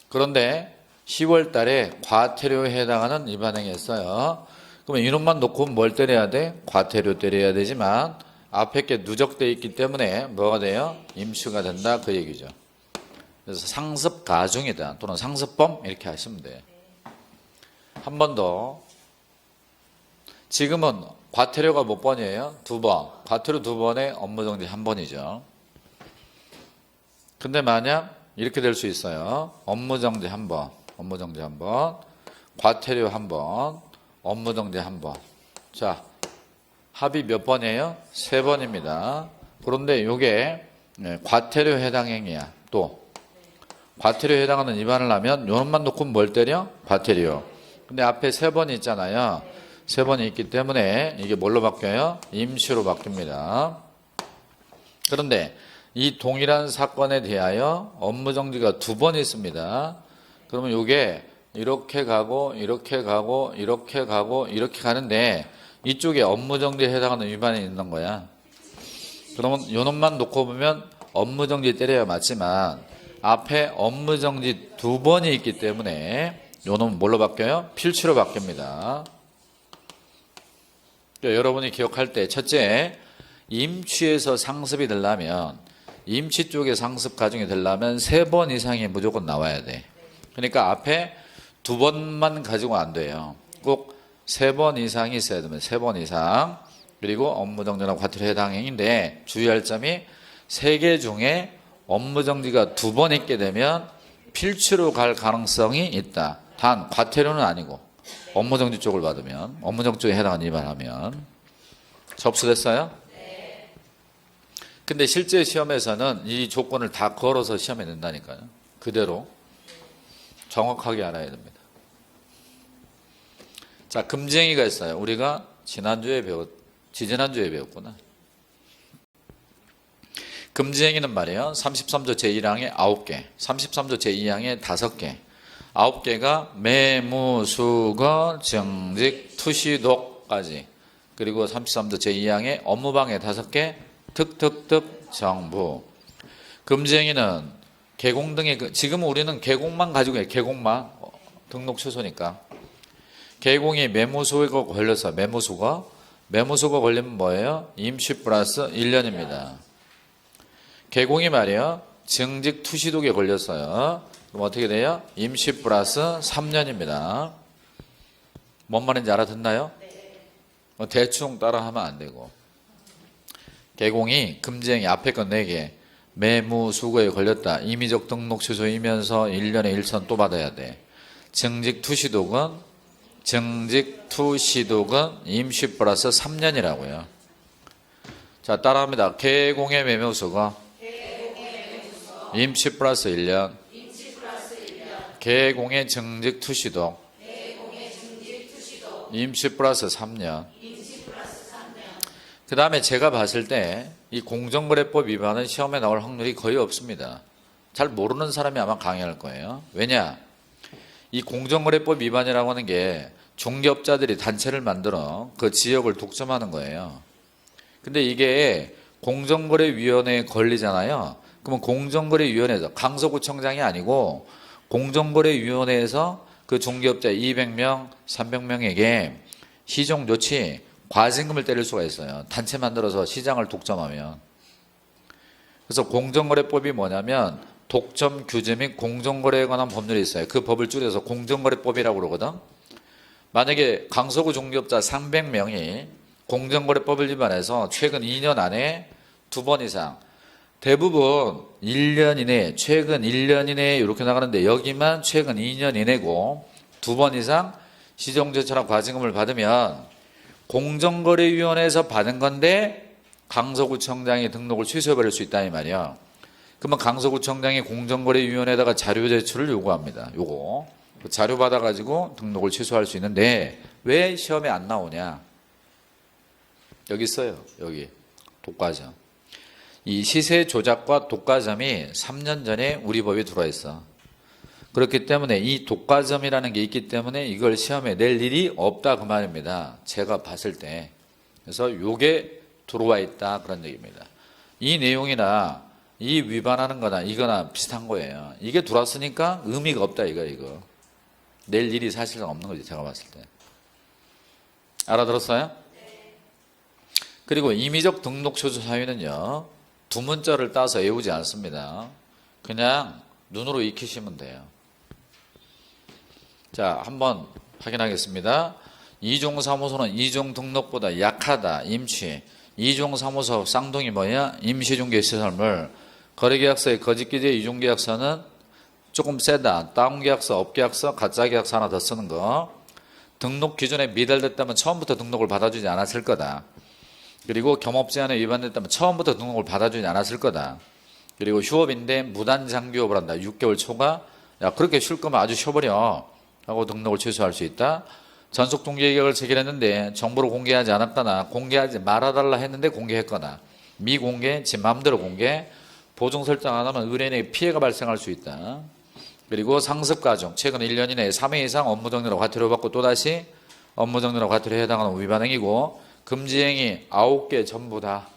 그런데 10월달에 과태료에 해당하는 위반 행위 했어요. 그러면 이놈만 놓고 뭘 때려야 돼? 과태료 때려야 되지만 앞에 게 누적되어 있기 때문에 뭐가 돼요? 임수가 된다 그 얘기죠. 그래서 상습 가중이다 또는 상습범 이렇게 하시면 돼요. 한 번 더. 지금은 과태료가 몇 번이에요? 2번. 과태료 2번에 업무정지 1번이죠. 근데 만약 이렇게 될 수 있어요. 업무정지 1번, 업무정지 1번, 과태료 1번, 업무정지 1번. 자, 합의 몇 번이에요? 3번입니다. 그런데 이게 과태료 해당 행위야. 또 과태료에 해당하는 위반을 하면 요놈만 놓고 뭘 때려? 과태료. 근데 앞에 3번이 있잖아요. 3번이 있기 때문에 이게 뭘로 바뀌어요? 임시로 바뀝니다. 그런데 이 동일한 사건에 대하여 업무정지가 2번 있습니다. 그러면 이게 이렇게 가고 이렇게 가고 이렇게 가고 이렇게 가는데 이쪽에 업무정지에 해당하는 위반이 있는 거야. 그러면 요놈만 놓고 보면 업무정지 때려야 맞지만 앞에 업무정지 2번이 있기 때문에 요놈은 뭘로 바뀌어요? 필치로 바뀝니다. 여러분이 기억할 때 첫째, 임취에서 상습이 되려면 임취 쪽에 상습 가중이 되려면 3번 이상이 무조건 나와야 돼. 그러니까 앞에 2번만 가지고 안 돼요. 꼭 3번 이상이 있어야 됩니다. 3번 이상. 그리고 업무정지나 과태료 해당 행위인데 주의할 점이 3개 중에 업무정지가 2번 있게 되면 필치로 갈 가능성이 있다. 단 과태료는 아니고 업무정지 쪽을 받으면 업무정지 쪽에 해당하는 위반하면 접수됐어요? 네. 근데 실제 시험에서는 이 조건을 다 걸어서 시험에 낸다니까요. 그대로 정확하게 알아야 됩니다. 자, 금지행위가 있어요. 우리가 지지난주에 배웠구나. 금지행위는 말이에요. 33조 제1항에 9개, 33조 제2항에 5개, 9개가 매무, 수거, 정직, 투시독까지, 그리고 33조 제2항에 업무방해 5개, 특특특, 정부. 금지행위는 개공 등의, 지금 우리는 개공만 가지고 해요. 개공만. 등록 취소니까. 개공이 매무수거 걸려서 매무수거 걸리면 뭐예요? 임시 플러스 1년입니다. 개공이 말이에요. 정직 투시독에 걸렸어요. 그럼 어떻게 돼요? 임시 플러스 3년입니다. 뭔 말인지 알아듣나요? 네. 대충 따라하면 안 되고. 개공이 금지행위 앞에 건 4개. 매무수거에 걸렸다. 임의적 등록 취소이면서 1년에 1천 또 받아야 돼. 정직 투시독은 임시 플러스 3년이라고요. 자, 따라합니다. 개공의 매무수거 임시 플러스 1년. 개공의 정직 투시독 임시 플러스 3년. 그 다음에 제가 봤을 때 이 공정거래법 위반은 시험에 나올 확률이 거의 없습니다. 잘 모르는 사람이 아마 강의할 거예요. 왜냐? 이 공정거래법 위반이라고 하는 게 중개업자들이 단체를 만들어 그 지역을 독점하는 거예요. 근데 이게 공정거래위원회에 걸리잖아요. 그러면 공정거래위원회에서 강서구청장이 아니고 공정거래위원회에서 그 중개업자 200명, 300명에게 시종 조치 과징금을 때릴 수가 있어요. 단체 만들어서 시장을 독점하면. 그래서 공정거래법이 뭐냐면 독점 규제 및 공정거래에 관한 법률이 있어요. 그 법을 줄여서 공정거래법이라고 그러거든. 만약에 강서구 중개업자 300명이 공정거래법을 위반해서 최근 2년 안에 2번 이상, 대부분 1년 이내, 최근 1년 이내에 이렇게 나가는데 여기만 최근 2년 이내고 2번 이상 시정조치나 과징금을 받으면 공정거래위원회에서 받은 건데 강서구청장이 등록을 취소해버릴 수 있다 이 말이야. 그러면 강서구청장이 공정거래위원회에다가 자료 제출을 요구합니다. 요거 그 자료 받아가지고 등록을 취소할 수 있는데 왜 시험에 안 나오냐? 여기 있어요. 여기 독과점. 이 시세 조작과 독과점이 3년 전에 우리 법에 들어와 있어. 그렇기 때문에 이 독과점이라는 게 있기 때문에 이걸 시험에 낼 일이 없다 그 말입니다. 제가 봤을 때. 그래서 요게 들어와 있다 그런 얘기입니다. 이 내용이나 이 위반하는 거나 이거나 비슷한 거예요. 이게 들어왔으니까 의미가 없다 이거. 낼 일이 사실은 없는 거지 제가 봤을 때. 알아들었어요? 그리고 임의적 등록 취소 사유는요. 두 문자를 따서 외우지 않습니다. 그냥 눈으로 익히시면 돼요. 자, 한번 확인하겠습니다. 이종사무소는 이종 등록보다 약하다. 임취. 이종사무소 쌍둥이 뭐야? 임시중개시설물. 거래계약서의 거짓기재 이종계약서는 조금 세다. 다운계약서, 업계약서, 가짜계약서 하나 더 쓰는 거. 등록 기준에 미달됐다면 처음부터 등록을 받아주지 않았을 거다. 그리고 겸업제한에 위반됐다면 처음부터 등록을 받아주지 않았을 거다. 그리고 휴업인데 무단장기업을 한다. 6개월 초과. 야, 그렇게 쉴 거면 아주 쉬어버려. 하고 등록을 취소할 수 있다. 전속중개계약을 체결했는데 정보를 공개하지 않았거나 공개하지 말아달라 했는데 공개했거나 미공개, 지 마음대로 공개, 보증 설정 안 하면 의뢰인에게 피해가 발생할 수 있다. 그리고 상습가중, 최근 1년 이내에 3회 이상 업무정지로 과태료 받고 또다시 업무정지로 과태료에 해당하는 위반행위고 금지행위 9개 전부 다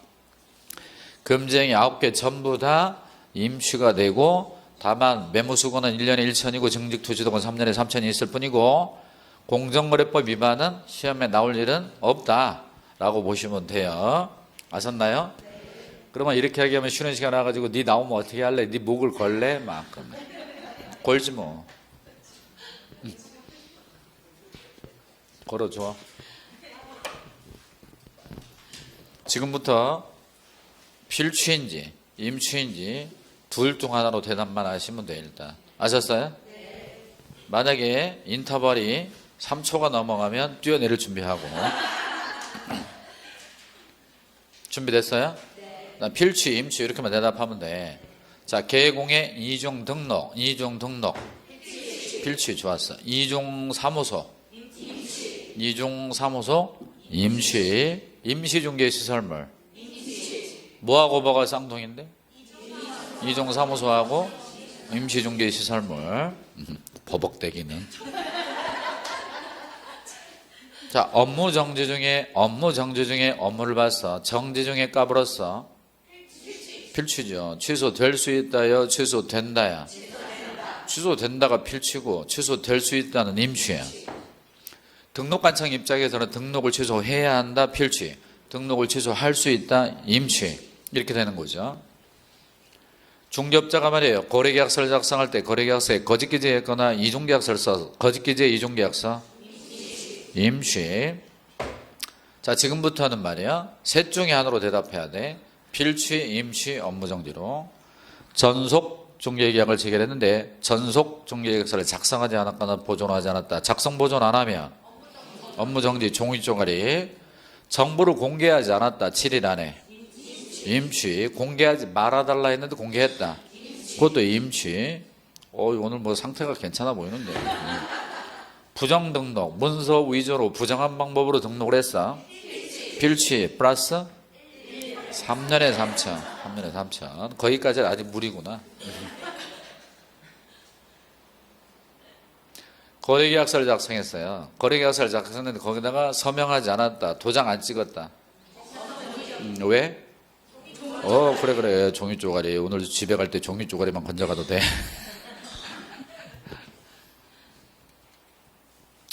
금지행위 9개 전부 다 임취가 되고 다만 매무수고는 1년에 1천이고 증직투지도는 3년에 3천이 있을 뿐이고 공정거래법 위반은 시험에 나올 일은 없다라고 보시면 돼요. 아셨나요? 그러면 이렇게 얘기하면 쉬는 시간 와가지고 네 나오면 어떻게 할래? 네 목을 걸래? 막 걸지 뭐. 걸어줘. 지금부터 필취인지 임취인지 둘 중 하나로 대답만 하시면 돼요. 일단 아셨어요? 만약에 인터벌이 3초가 넘어가면 뛰어내릴 준비하고. 준비됐어요? 필취, 임취 이렇게만 대답하면 돼. 자, 개공의 이종 등록, 필취 좋았어. 이종 사무소, 임취, 임시중개시설물. 뭐하고 뭐가 쌍둥이인데? 이종 사무소하고 임시중개시설물. 버벅대기는. 자, 업무정지 중에 업무를 봤어. 정지 중에 까불었어. 필취죠. 취소될 수 있다요, 취소된다야. 취소된다가 필취고 취소될 수 있다는 임취야. 등록관청 입장에서는 등록을 취소해야 한다, 필취. 등록을 취소할 수 있다, 임취. 이렇게 되는 거죠. 중개업자가 말이에요. 거래계약서를 작성할 때 거래계약서에 거짓기재했거나 이중계약서를 써서 거짓기재 이중계약서 임취. 자, 지금부터는 말이야. 셋 중에 하나로 대답해야 돼. 필취, 임취, 업무정지로. 전속 중개계약을 체결했는데 전속 중개계약서를 작성하지 않았거나 보존하지 않았다. 작성 보존 안 하면 업무정지, 종이쪼가리. 정보를 공개하지 않았다. 7일 안에. 임취. 공개하지 말아달라 했는데 공개했다. 그것도 임취. 오늘 뭐 상태가 괜찮아 보이는데. 부정등록, 문서 위조로 부정한 방법으로 등록을 했어. 필취 플러스 3년에 3천. 거기까지는 아직 무리구나. 거래계약서를 작성했어요. 거래계약서를 작성했는데 거기다가 서명하지 않았다. 도장 안 찍었다. 왜? 그래. 종이 쪼가리. 오늘 집에 갈 때 종이 쪼가리만 건져가도 돼.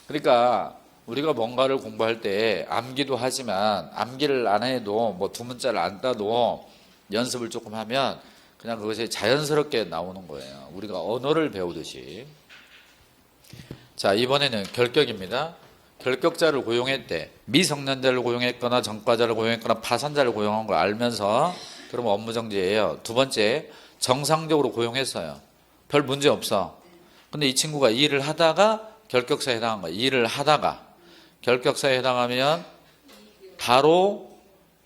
그러니까 우리가 뭔가를 공부할 때 암기도 하지만 암기를 안 해도 뭐 두 문자를 안 따도 연습을 조금 하면 그냥 그것이 자연스럽게 나오는 거예요. 우리가 언어를 배우듯이. 자, 이번에는 결격입니다. 결격자를 고용했대. 미성년자를 고용했거나 전과자를 고용했거나 파산자를 고용한 걸 알면서 그러면 업무정지예요. 두 번째, 정상적으로 고용했어요. 별 문제 없어. 근데 이 친구가 일을 하다가 결격사에 해당한 거예요. 일을 하다가 결격사에 해당하면 바로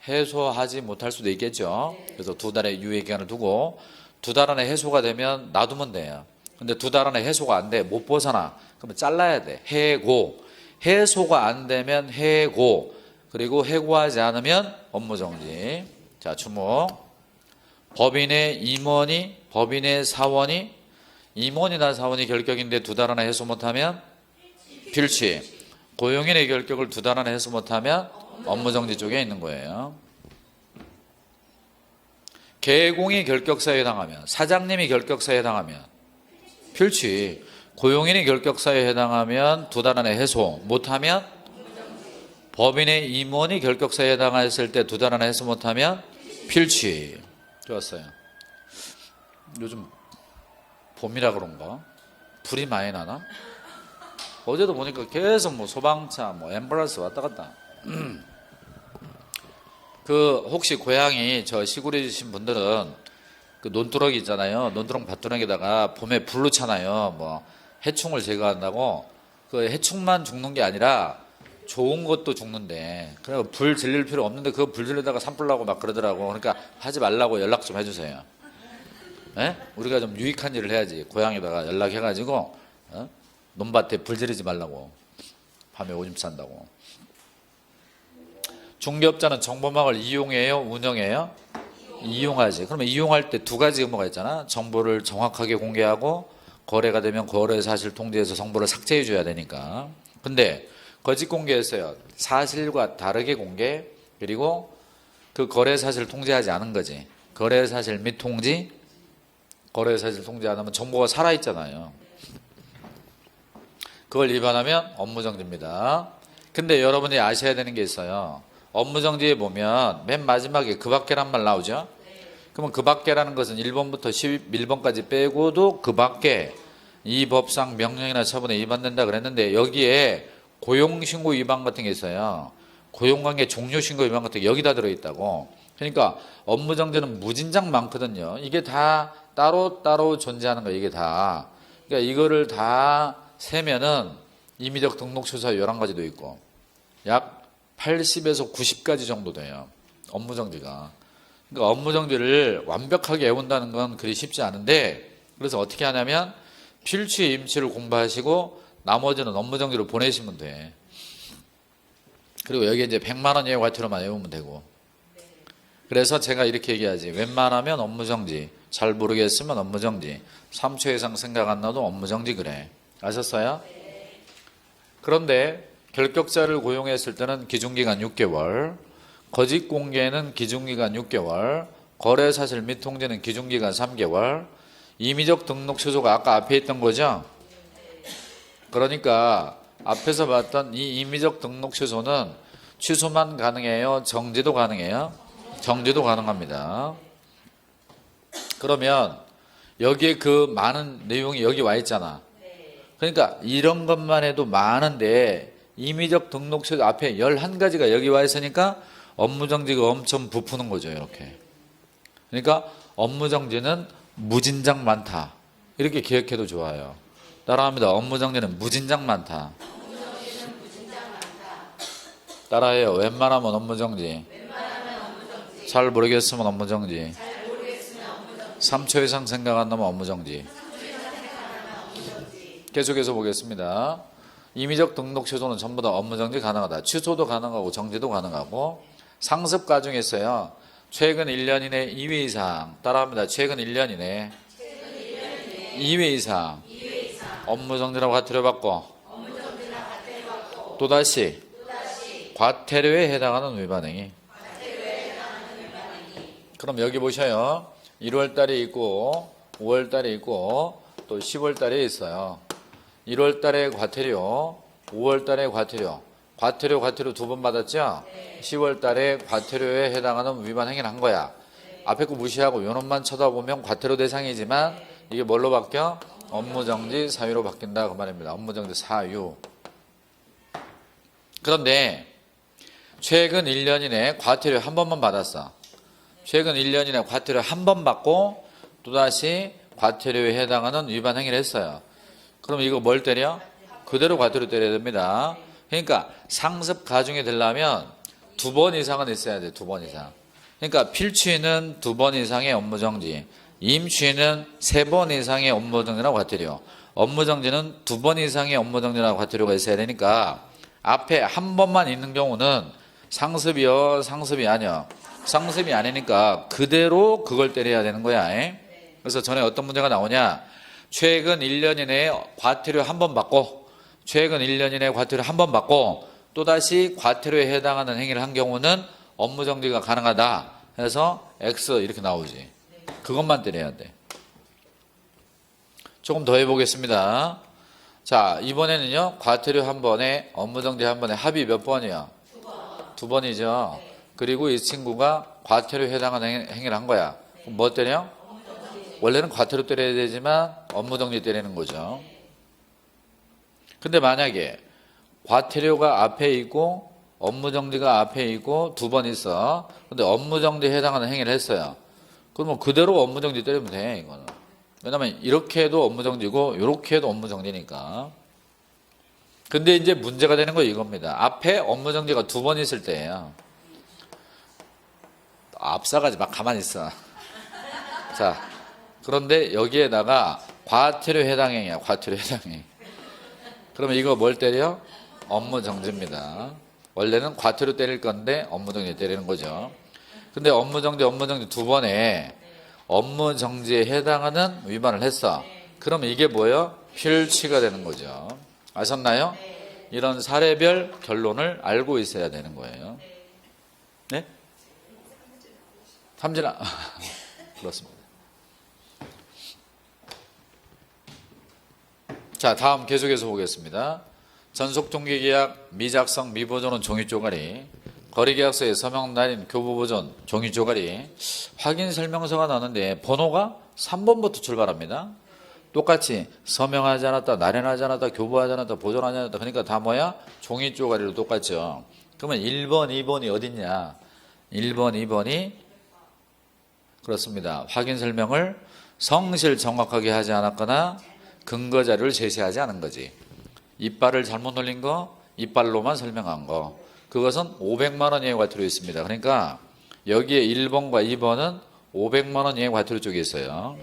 해소하지 못할 수도 있겠죠. 그래서 2달의 유예기간을 두고 2달 안에 해소가 되면 놔두면 돼요. 근데 2달 안에 해소가 안 돼. 못 벗어나. 그러면 잘라야 돼. 해고. 해소가 안 되면 해고. 그리고 해고하지 않으면 업무정지. 자, 주목. 법인의 임원이, 법인의 사원이, 임원이나 사원이 결격인데 2달 안에 해소 못하면 필치. 고용인의 결격을 2달 안에 해소 못하면 업무정지 쪽에 있는 거예요. 개공이 결격사에 해당하면, 사장님이 결격사에 해당하면 필치. 고용인이 결격사에 해당하면 2달 안에 해소 못하면, 법인의 임원이 결격사에 해당했을 때 2달 안에 해소 못하면 필치. 좋았어요. 요즘 봄이라 그런가? 불이 많이 나나? 어제도 보니까 계속 뭐 소방차, 뭐 앰뷸런스 왔다 갔다. 혹시 고향이 저 시골이신 분들은 그 논두렁이 있잖아요. 논두렁 밭두렁에다가 봄에 불 넣잖아요. 뭐 해충을 제거한다고. 그 해충만 죽는 게 아니라 좋은 것도 죽는데. 그래 불 질릴 필요 없는데 그 불 질리다가 산불 나고 막 그러더라고. 그러니까 하지 말라고 연락 좀 해주세요. 예? 우리가 좀 유익한 일을 해야지. 고향에다가 연락해가지고 논밭에 불 지르지 말라고. 밤에 오줌 싼다고. 중개업자는 정보망을 이용해요? 운영해요? 이용하지. 그러면 이용할 때 2가지 의무가 있잖아. 정보를 정확하게 공개하고 거래가 되면 거래 사실 통지해서 정보를 삭제해 줘야 되니까. 근데 거짓 공개했어요. 사실과 다르게 공개. 그리고 그 거래 사실을 통지하지 않은 거지. 거래 사실 및 통지. 거래 사실 통지 안 하면 정보가 살아있잖아요. 그걸 위반하면 업무정지입니다. 근데 여러분이 아셔야 되는 게 있어요. 업무정지에 보면 맨 마지막에 그 밖에란 말 나오죠? 그러면 그 밖에라는 것은 1번부터 11번까지 빼고도 그 밖에 이 법상 명령이나 처분에 위반된다 그랬는데 여기에 고용신고 위반 같은 게 있어요. 고용관계 종료신고 위반 같은 게 여기다 들어있다고. 그러니까 업무정지는 무진장 많거든요. 이게 다 따로따로 존재하는 거예요. 이게 다. 그러니까 이거를 다 세면은 임의적 등록 취소 11가지도 있고 약 80에서 90가지 정도 돼요. 업무정지가. 그러니까 업무정지를 완벽하게 외운다는 건 그리 쉽지 않은데 그래서 어떻게 하냐면 필취, 임취를 공부하시고 나머지는 업무정지로 보내시면 돼. 그리고 여기 이제 100만 원 예외 과태료만 외우면 되고. 그래서 제가 이렇게 얘기하지. 웬만하면 업무정지. 잘 모르겠으면 업무정지. 3초 이상 생각 안 나도 업무정지 그래. 아셨어요? 그런데 결격자를 고용했을 때는 기준기간 6개월, 거짓 공개는 기준기간 6개월, 거래사실 및 통지는 기준기간 3개월, 임의적 등록 취소가 아까 앞에 있던 거죠? 그러니까 앞에서 봤던 이 임의적 등록 취소는 취소만 가능해요? 정지도 가능해요? 정지도 가능합니다. 그러면 여기에 그 많은 내용이 여기 와 있잖아. 그러니까 이런 것만 해도 많은데 임의적 등록 취소 앞에 11가지가 여기 와 있으니까 업무정지가 엄청 부푸는 거죠. 이렇게. 그러니까 업무정지는 무진장 많다. 이렇게 기억해도 좋아요. 따라합니다. 업무정지는 무진장 많다. 따라해요. 웬만하면 업무정지. 잘 모르겠으면 업무정지. 3초 이상 생각 안 나면 업무정지. 계속해서 보겠습니다. 임의적 등록 취소는 전부 다 업무정지 가능하다. 취소도 가능하고 정지도 가능하고. 상습 과정에 있어요. 최근 1년 이내 2회 이상. 따라합니다. 최근 1년 이내 2회 이상 업무정지라고 과태료 받고 또다시 과태료에 해당하는 위반행위. 그럼 여기 보셔요. 1월 달에 있고 5월 달에 있고 또 10월 달에 있어요. 1월 달에 과태료, 5월 달에 과태료. 과태료 두 번 받았죠? 10월 달에 과태료에 해당하는 위반 행위를 한 거야. 앞에 거 무시하고 요놈만 쳐다보면 과태료 대상이지만 이게 뭘로 바뀌어? 업무정지 사유로 바뀐다 그 말입니다. 업무정지 사유. 그런데 최근 1년 이내 과태료 한 번만 받았어. 최근 1년 이내 과태료 한 번 받고 또다시 과태료에 해당하는 위반 행위를 했어요. 그럼 이거 뭘 때려? 그대로 과태료 때려야 됩니다. 그러니까 상습 가중이 되려면 2번 이상은 있어야 돼. 2번 이상. 그러니까 필취는 2번 이상의 업무정지, 임취는 3번 이상의 업무정지라고 과태료, 업무정지는 2번 이상의 업무정지라고 과태료가 있어야 되니까 앞에 한 번만 있는 경우는 상습이요, 상습이 아니요. 상습이 아니니까 그대로 그걸 때려야 되는 거야. 그래서 전에 어떤 문제가 나오냐? 최근 1년 이내에 과태료 한 번 받고 최근 1년 이내에 과태료 한 번 받고 또다시 과태료에 해당하는 행위를 한 경우는 업무정지가 가능하다 해서 X 이렇게 나오지. 그것만 때려야 돼. 조금 더 해보겠습니다. 자, 이번에는요. 과태료 한 번에 업무정지 한 번에 합의 몇 번이요? 2번이죠. 그리고 이 친구가 과태료에 해당하는 행위를 한 거야. 그럼 뭐 때려? 원래는 과태료 때려야 되지만 업무정지 때리는 거죠. 근데 만약에 과태료가 앞에 있고 업무정지가 앞에 있고 2번 있어. 근데 업무정지에 해당하는 행위를 했어요. 그러면 그대로 업무정지 때리면 돼, 이거는. 왜냐면 이렇게 해도 업무정지고 이렇게 해도 업무정지니까. 근데 이제 문제가 되는 거 이겁니다. 앞에 업무정지가 2번 있을 때예요. 앞서가지 막 가만히 있어. 자, 그런데 여기에다가 과태료 해당 행위야. 과태료 해당 행위. 그러면 이거 뭘 때려? 업무정지입니다. 원래는 과태료 때릴 건데 업무정지 때리는 거죠. 근데 업무정지 2번에 업무정지에 해당하는 위반을 했어. 그러면 이게 뭐예요? 필취가 되는 거죠. 아셨나요? 이런 사례별 결론을 알고 있어야 되는 거예요. 네? 삼진아. 그렇습니다. 자, 다음 계속해서 보겠습니다. 전속종기계약 미작성 미보존은 종이쪼가리, 거리계약서에 서명 날인 교부보존 종이쪼가리, 확인설명서가 나오는데 번호가 3번부터 출발합니다. 똑같이 서명하지 않았다, 날인하지 않았다, 교부하지 않았다, 보존하지 않았다. 그러니까 다 뭐야? 종이쪼가리로 똑같죠. 그러면 1번, 2번이 어딨냐? 1번, 2번이 그렇습니다. 확인설명을 성실 정확하게 하지 않았거나 근거자료를 제시하지 않은 거지. 이빨을 잘못 놀린 거, 이빨로만 설명한 거. 그것은 500만 원 이하의 과태료 있습니다. 그러니까 여기에 1번과 2번은 500만 원 이하의 과태료 쪽에 있어요.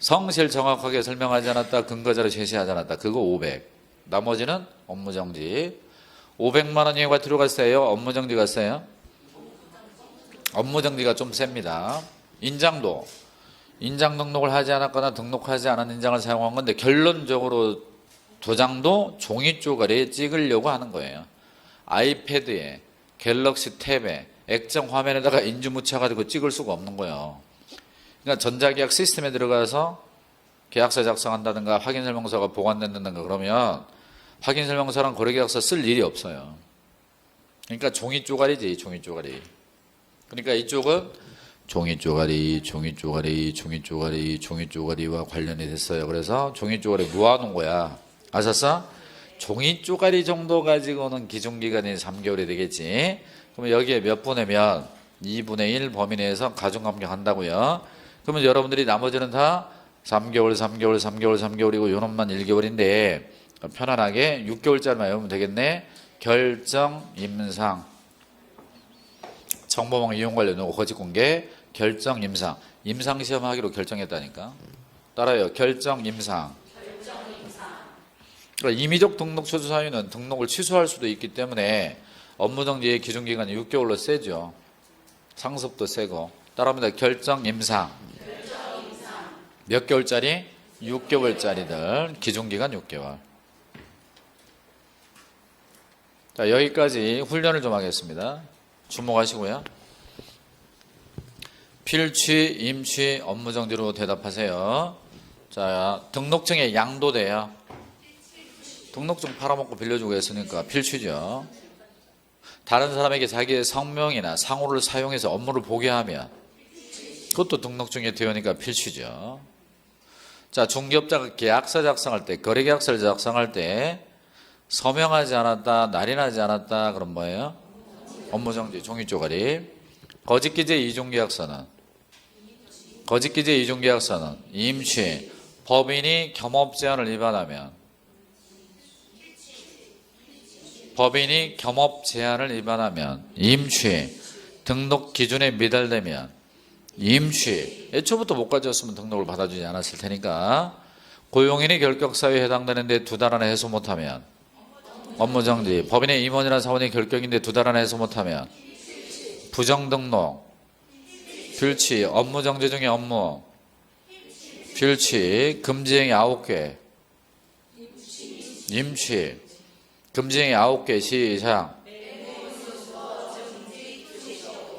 성실 정확하게 설명하지 않았다, 근거자료 제시하지 않았다. 그거 500. 나머지는 업무정지. 500만 원 이하의 과태료가 세요? 업무정지가 세요? 업무정지가 좀 셉니다. 인장도. 인장 등록을 하지 않았거나 등록하지 않은 인장을 사용한 건데 결론적으로 도장도 종이 쪼가리에 찍으려고 하는 거예요. 아이패드에, 갤럭시 탭에, 액정 화면에다가 인주 묻혀가지고 찍을 수가 없는 거예요. 그러니까 전자계약 시스템에 들어가서 계약서 작성한다든가 확인설명서가 보관된다든가 그러면 확인설명서랑 거래계약서 쓸 일이 없어요. 그러니까 종이 쪼가리지, 종이 쪼가리. 그러니까 이쪽은 종이 쪼가리, 종이 쪼가리, 종이 쪼가리, 종이 쪼가리와 관련이 됐어요. 그래서 종이 쪼가리 모아놓은 거야. 아셨어? 종이 쪼가리 정도 가지고는 기준기간이 3개월이 되겠지. 그러면 여기에 몇 분이면 2분의 1 범위 내에서 가중감경한다고요. 그러면 여러분들이 나머지는 다 3개월, 3개월, 3개월, 3개월이고 요놈만 1개월인데 편안하게 6개월짜리만 외우면 되겠네. 결정, 임상, 정보망 이용 관련 요구 거짓 공개, 결정, 임상. 임상 시험 하기로 결정했다니까. 따라요. 결정, 임상. 그러니까 임의적 등록 취소 사유는 등록을 취소할 수도 있기 때문에 업무정지의 기준기간이 6개월로 세죠. 상습도 세고. 따라합니다. 결정, 임상. 몇 개월짜리? 6개월짜리들. 기준기간 6개월. 자, 여기까지 훈련을 좀 하겠습니다. 주목하시고요. 필취, 임취, 업무정지로 대답하세요. 자, 등록증에 양도돼요. 등록증 팔아먹고 빌려주고 했으니까 필취죠. 다른 사람에게 자기의 성명이나 상호를 사용해서 업무를 보게 하면 그것도 등록증에 되어니까 필취죠. 자, 중개업자가 계약서 작성할 때, 거래계약서를 작성할 때 서명하지 않았다, 날인하지 않았다, 그럼 뭐예요? 업무정지, 종이쪼가리. 거짓기재 이중계약서는 임취, 법인이 겸업제한을 위반하면 임취, 등록 기준에 미달되면 임취, 애초부터 못 가져왔으면 등록을 받아주지 않았을 테니까. 고용인이 결격사유에 해당되는데 2달 안에 해소 못하면 업무정지. 법인의 임원이나 사원이 결격인데 2달 안에 해소 못하면 부정등록, 필취. 업무정지 중에 업무 필취. 금지행위 9개 임취. 금지행위 9개. 시작.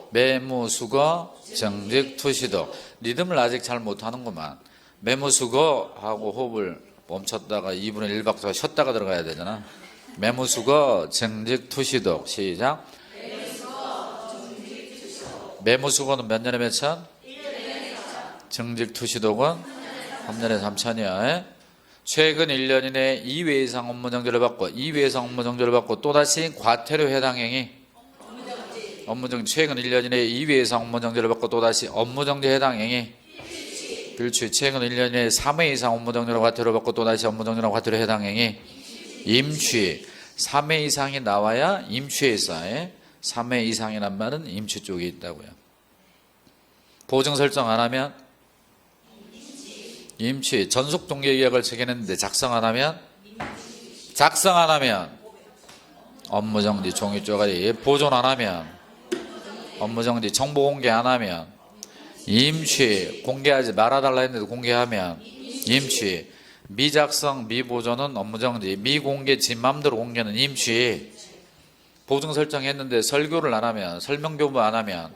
매무수거, 정직, 투시도. 리듬을 아직 잘 못하는구만. 매무수거하고 호흡을 멈췄다가 2분의 1박자가 쉬었다가 들어가야 되잖아. 매무수거, 정직, 투시도. 시작. 매무수거는 몇 년에 몇 천? 정직, 투시독은 3년에 3천이야. 최근 1년 이내 2회 이상 업무정지를 받고 또다시 과태료 해당 행위. 업무정지. 최근 1년 이내에 2회 이상 업무정지를 받고 또다시 업무정지 해당 행위. 필취. 최근 1년 이내에 3회 이상 업무정지로 과태료 받고 또다시 업무정지로 과태료 해당 행위. 임취. 3회 이상이 나와야 임취에 있어요. 3회 이상이란 말은 임취 쪽에 있다고요. 보증 설정 안 하면 임취. 전속 동계계약을 체결했는데 작성 안 하면 업무정지, 종이쪼가리. 보존 안 하면 업무정지. 정보 공개 안 하면 임취. 공개하지 말아달라 했는데 공개하면 임취. 미작성, 미보존은 업무정지. 미공개, 지 맘대로 공개는 임취. 보증 설정했는데 설교를 안 하면, 설명교부 안 하면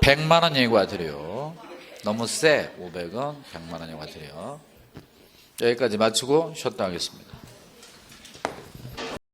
100만 원 예고가 드려요. 너무 세. 500원, 100만 원 예고가 드려요. 여기까지 마치고 쉬었다 하겠습니다.